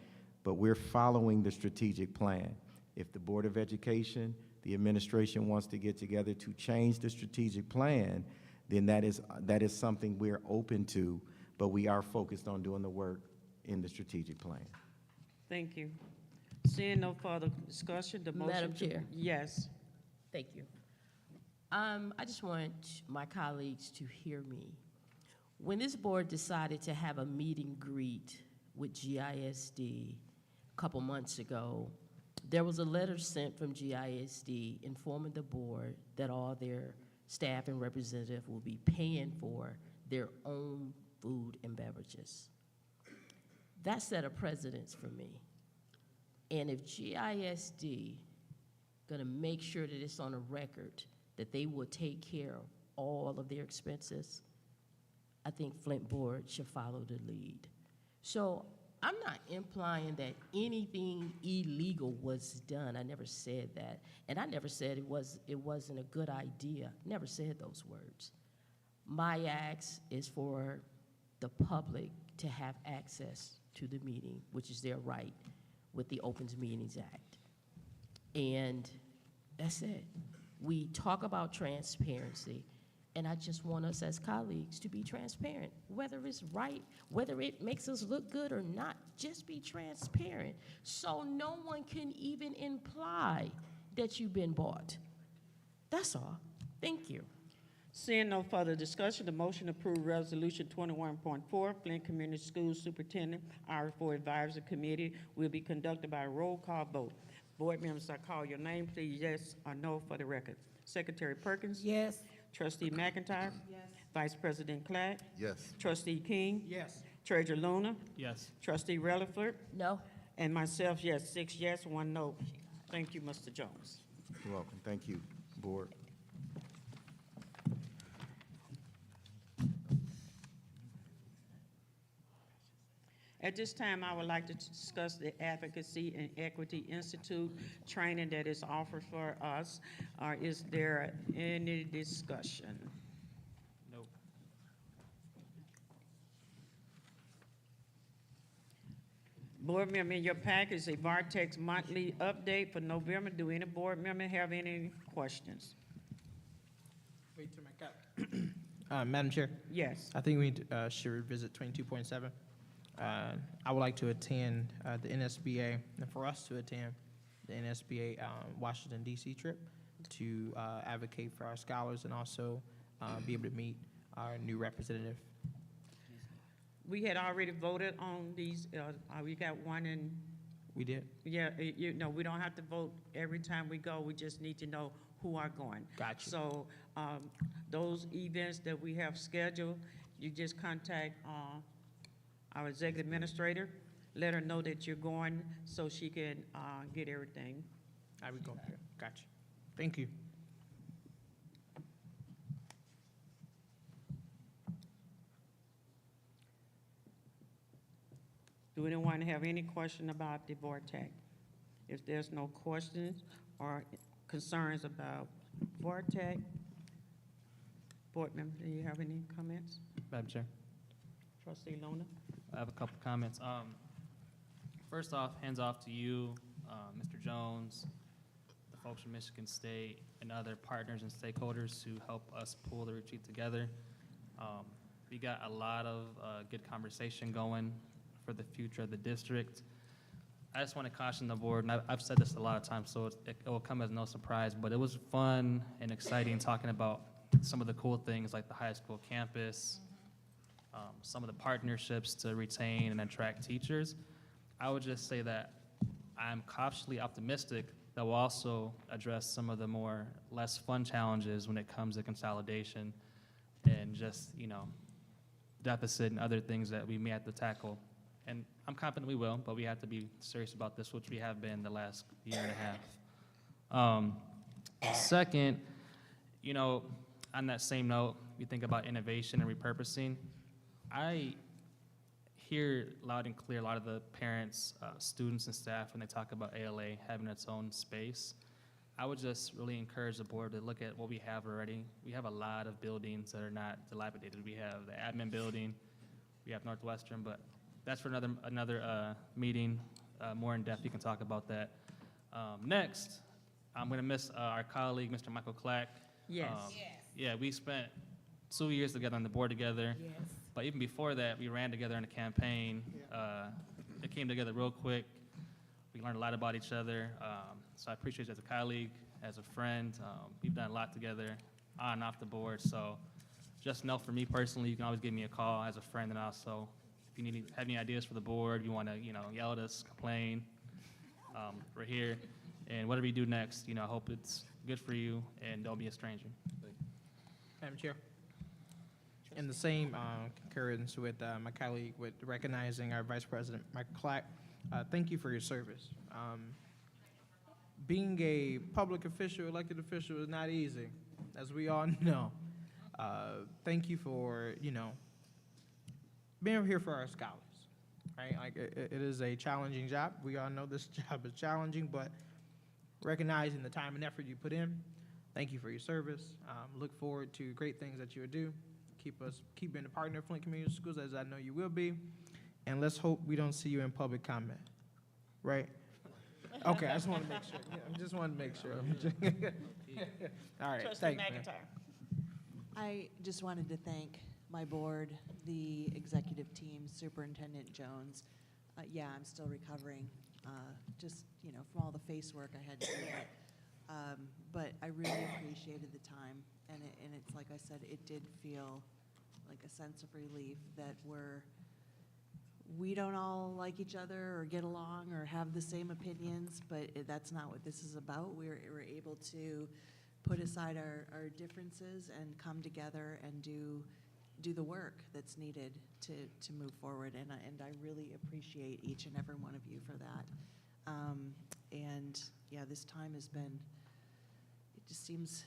but we're following the strategic plan. If the Board of Education, the administration wants to get together to change the strategic plan, then that is something we're open to, but we are focused on doing the work in the strategic plan. Thank you. Seeing no further discussion, the motion. Madam Chair. Yes. Thank you. I just want my colleagues to hear me. When this board decided to have a meet and greet with GISD a couple months ago, There was a letter sent from GISD informing the board that all their staff and representative will be paying for their own food and beverages. That set a precedence for me. And if GISD gonna make sure that it's on a record that they will take care of all of their expenses, I think Flint Board should follow the lead. So I'm not implying that anything illegal was done. I never said that. And I never said it wasn't a good idea. Never said those words. My ask is for the public to have access to the meeting, which is their right with the Opens Meetings Act. And that's it. We talk about transparency, and I just want us as colleagues to be transparent. Whether it's right, whether it makes us look good or not, just be transparent so no one can even imply that you've been bought. That's all. Thank you. Seeing no further discussion, the motion to approve Resolution 21.4, Flint Community Schools Superintendent, R4 Advisory Committee will be conducted by a roll call vote. Board members, I call your name, please yes or no for the record. Secretary Perkins? Yes. Trustee McIntyre? Yes. Vice President Clack? Yes. Trustee King? Yes. Treasurer Luna? Yes. Trustee Relaford? No? And myself, yes. 6 yes, 1 no. Thank you, Mr. Jones. You're welcome. Thank you, board. At this time, I would like to discuss the Advocacy and Equity Institute training that is offered for us. Is there any discussion? Nope. Board member, in your package is a Vartex monthly update for November. Do any board member have any questions? Wait till my cap. Madam Chair, Yes. I think we should revisit 22.7. I would like to attend the NSBA, and for us to attend the NSBA Washington DC trip to advocate for our scholars and also be able to meet our new representative. We had already voted on these. We got one in, We did? yeah, you know, we don't have to vote every time we go. We just need to know who are going. Gotcha. So those events that we have scheduled, you just contact our executive administrator, let her know that you're going so she can get everything. I would go there. Gotcha. Thank you. Do anyone have any question about the VORTAC? If there's no questions or concerns about VORTAC, board member, do you have any comments? Madam Chair, Trustee Lona? I have a couple comments. First off, hands off to you, Mr. Jones, the folks from Michigan State, and other partners and stakeholders who help us pull the retreat together. We got a lot of good conversation going for the future of the district. I just want to caution the board, and I've said this a lot of times, so it will come as no surprise, but it was fun and exciting talking about some of the cool things like the high school campus, some of the partnerships to retain and attract teachers. I would just say that I'm cautiously optimistic that we'll also address some of the more less fun challenges when it comes to consolidation and just, you know, deficit and other things that we may have to tackle. And I'm confident we will, but we have to be serious about this, which we have been the last year and a half. Second, you know, on that same note, you think about innovation and repurposing. I hear loud and clear a lot of the parents, students, and staff when they talk about ALA having its own space. I would just really encourage the board to look at what we have already. We have a lot of buildings that are not dilapidated. We have the admin building, we have Northwestern, but that's for another meeting, more in depth. You can talk about that. Next, I'm going to miss our colleague, Mr. Michael Clack. Yes. Yeah, we spent 2 years together on the board together. Yes. But even before that, we ran together in a campaign. It came together real quick. We learned a lot about each other. So I appreciate you as a colleague, as a friend. We've done a lot together on and off the board. So just know for me personally, you can always give me a call as a friend, and also if you have any ideas for the board, you want to, you know, yell at us, complain, we're here. And whatever you do next, I hope it's good for you and don't be a stranger. Madam Chair. In the same concurrence with my colleague with recognizing our Vice President, Michael Clack, thank you for your service. Being a public official, elected official is not easy, as we all know. Thank you for, being here for our scholars, right? Like, it is a challenging job. We all know this job is challenging, but recognizing the time and effort you put in, thank you for your service. Look forward to great things that you'll do. Keep being a partner of Flint Community Schools, as I know you will be. And let's hope we don't see you in public comment, right? Okay, I just want to make sure. Yeah, I just want to make sure. All right, thanks, man. I just wanted to thank my board, the executive team, Superintendent Jones. Yeah, I'm still recovering, just, from all the face work I had to do. But I really appreciated the time, and it's like I said, it did feel like a sense of relief that we don't all like each other or get along or have the same opinions, but that's not what this is about. We're able to put aside our differences and come together and do the work that's needed to move forward, and I really appreciate each and every one of you for that. And yeah, this time has been, it seems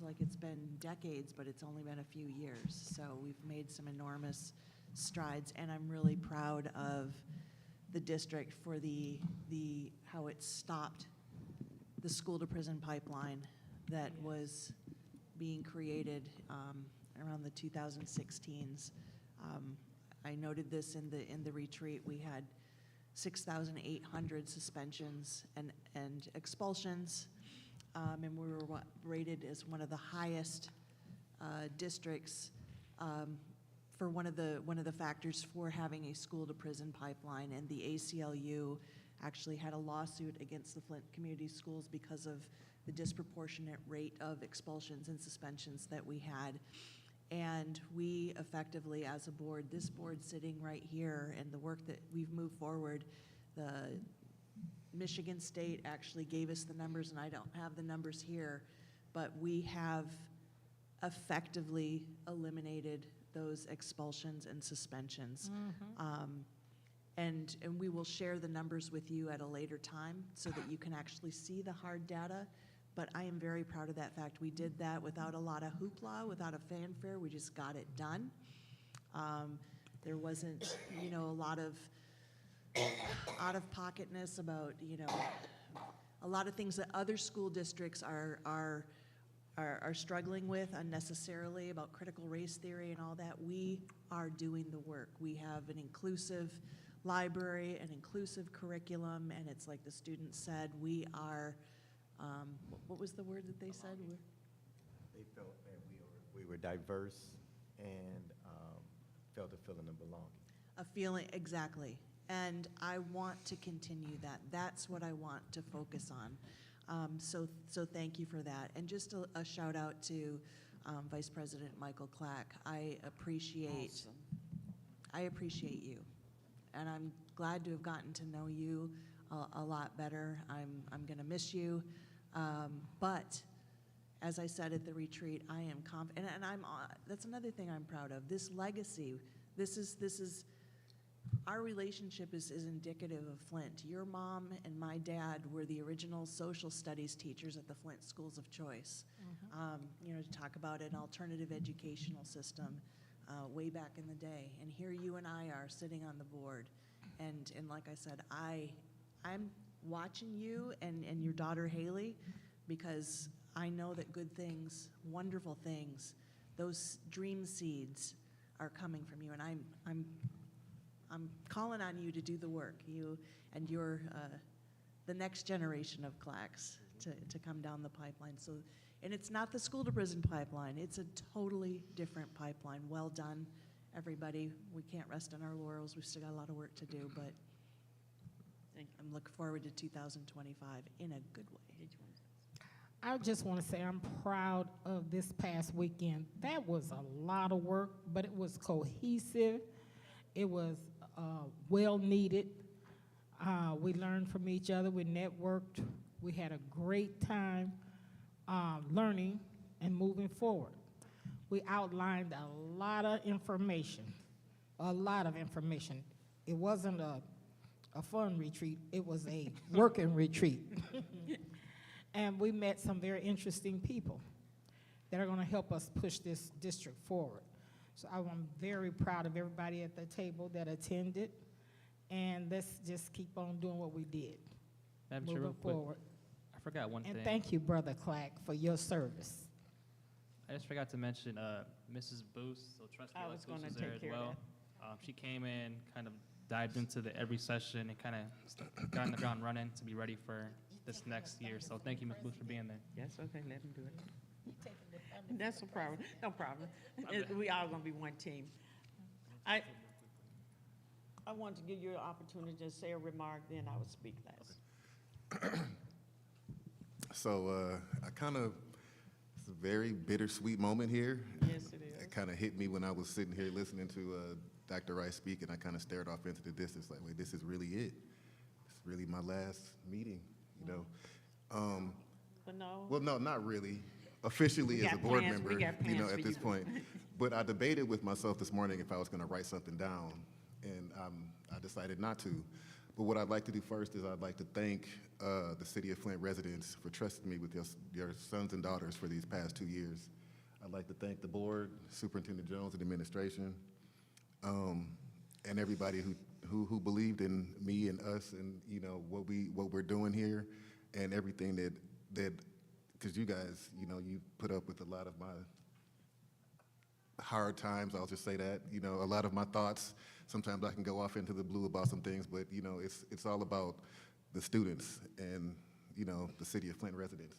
like it's been decades, but it's only been a few years. So we've made some enormous strides, and I'm really proud of the district for how it stopped the school to prison pipeline that was being created around the 2016s. I noted this in the retreat. We had 6,800 suspensions and expulsions, and we were rated as one of the highest districts for one of the factors for having a school to prison pipeline. And the ACLU actually had a lawsuit against the Flint Community Schools because of the disproportionate rate of expulsions and suspensions that we had. And we effectively, as a board, this board sitting right here, and the work that we've moved forward, the Michigan State actually gave us the numbers, and I don't have the numbers here, but we have effectively eliminated those expulsions and suspensions. And we will share the numbers with you at a later time so that you can actually see the hard data. But I am very proud of that fact. We did that without a lot of hoopla, without a fanfare. We just got it done. There wasn't, a lot of out-of-pocketness about, a lot of things that other school districts are struggling with unnecessarily, about critical race theory and all that. We are doing the work. We have an inclusive library, an inclusive curriculum, and it's like the students said, we are, what was the word that they said? They felt that we were diverse and felt a feeling of belonging. A feeling, exactly. And I want to continue that. That's what I want to focus on. So thank you for that. And just a shout out to Vice President Michael Clack. I appreciate you. And I'm glad to have gotten to know you a lot better. I'm gonna miss you. But as I said at the retreat, I am confident, and that's another thing I'm proud of. This legacy, this is our relationship is indicative of Flint. Your mom and my dad were the original social studies teachers at the Flint Schools of Choice. To talk about an alternative educational system way back in the day. And here you and I are sitting on the board. And like I said, I'm watching you and your daughter Haley, because I know that good things, wonderful things, those dream seeds are coming from you. And I'm calling on you to do the work. You and your the next generation of Clacks to come down the pipeline. So, and it's not the school to prison pipeline. It's a totally different pipeline. Well done, everybody. We can't rest on our laurels. We've still got a lot of work to do, but I'm looking forward to 2025 in a good way. I just want to say I'm proud of this past weekend. That was a lot of work, but it was cohesive. It was well needed. We learned from each other, we networked, we had a great time learning and moving forward. We outlined a lot of information, a lot of information. It wasn't a fun retreat, it was a working retreat. And we met some very interesting people that are gonna help us push this district forward. So I'm very proud of everybody at the table that attended, and let's just keep on doing what we did, Madam Chair, real moving quick, forward. I forgot one And thing. thank you, Brother Clack, for your service. I just forgot to mention Mrs. Booth, so trustee I was Booth gonna was there take as care of well. She came in, kind of dived into every session and kind of got in the ground running to be ready for this next year. So thank you, Ms. Booth, for being there. Yes, okay, let him do it. That's no problem, no problem. We all gonna be one team. I wanted to give you an opportunity to say a remark, then I would speak last. So I kind of, it's a very bittersweet moment here. Yes, it It is. kind of hit me when I was sitting here listening to Dr. Rice speak, and I kind of stared off into the distance like, wait, this is really it. It's really my last meeting, you know? But no, Well, no, not really. Officially We as a got board plans- we member, got you know, plans at for this you. point. But I debated with myself this morning if I was going to write something down, and I decided not to. But what I'd like to do first is I'd like to thank the City of Flint residents for trusting me with your sons and daughters for these past 2 years. I'd like to thank the board, Superintendent Jones and administration, and everybody who believed in me and us and, you know, what we're doing here and everything that because you guys, you know, you put up with a lot of my hard times, I'll just say that, you know, a lot of my thoughts. Sometimes I can go off into the blue about some things, but, you know, it's all about the students and, you know, the City of Flint residents.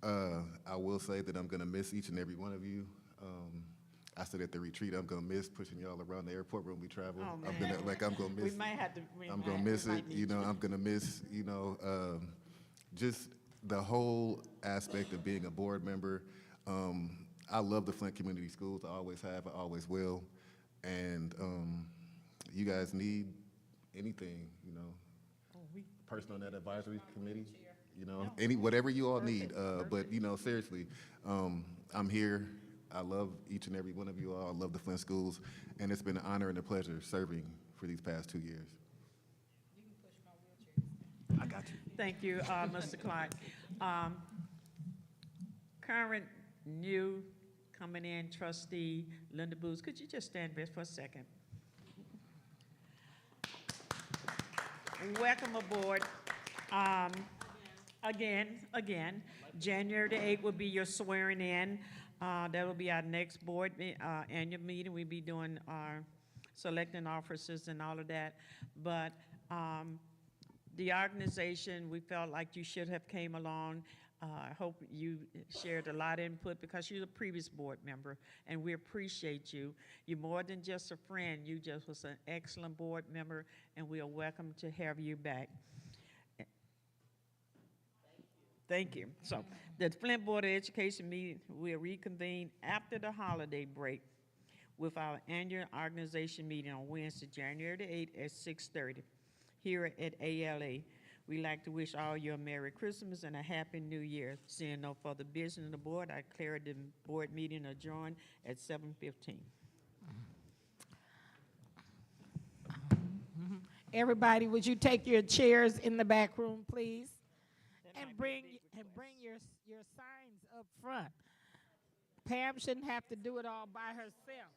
I will say that I'm gonna miss each and every one of you. I said at the retreat, I'm gonna miss pushing y'all around the airport when we travel. Oh, I'm man. gonna, like, I'm gonna we miss, might have to. I'm gonna miss we it, might need you know, I'm gonna miss, you know, just the whole aspect of being a board member. I love the Flint Community Schools, I always have, I always will. And you guys need anything, you know, person on that advisory committee, you know, whatever you all need. But, you know, seriously, I'm here. I love each and every one of you all. I love the Flint schools, and it's been an honor and a pleasure serving for these past 2 years. I got you. Thank you, Mr. Clark. Current new coming in trustee Linda Booth, could you just stand there for a second? Welcome aboard. Again, January the 8th will be your swearing in. That will be our next board annual meeting. We'll be doing our selecting officers and all of that. But the organization, we felt like you should have came along. I hope you shared a lot of input because you're a previous board member, and we appreciate you. You're more than just a friend. You just was an excellent board member, and we are welcome to have you back. Thank you. So the Flint Board of Education meeting will reconvene after the holiday break with our annual organization meeting on Wednesday, January the 8th at 6:30 here at ALA. We'd like to wish all you a Merry Christmas and a Happy New Year. Seeing no further business in the board, I declare the board meeting adjourned at 7:15. Everybody, would you take your chairs in the back room, please? And bring your signs up front. Pam shouldn't have to do it all by herself.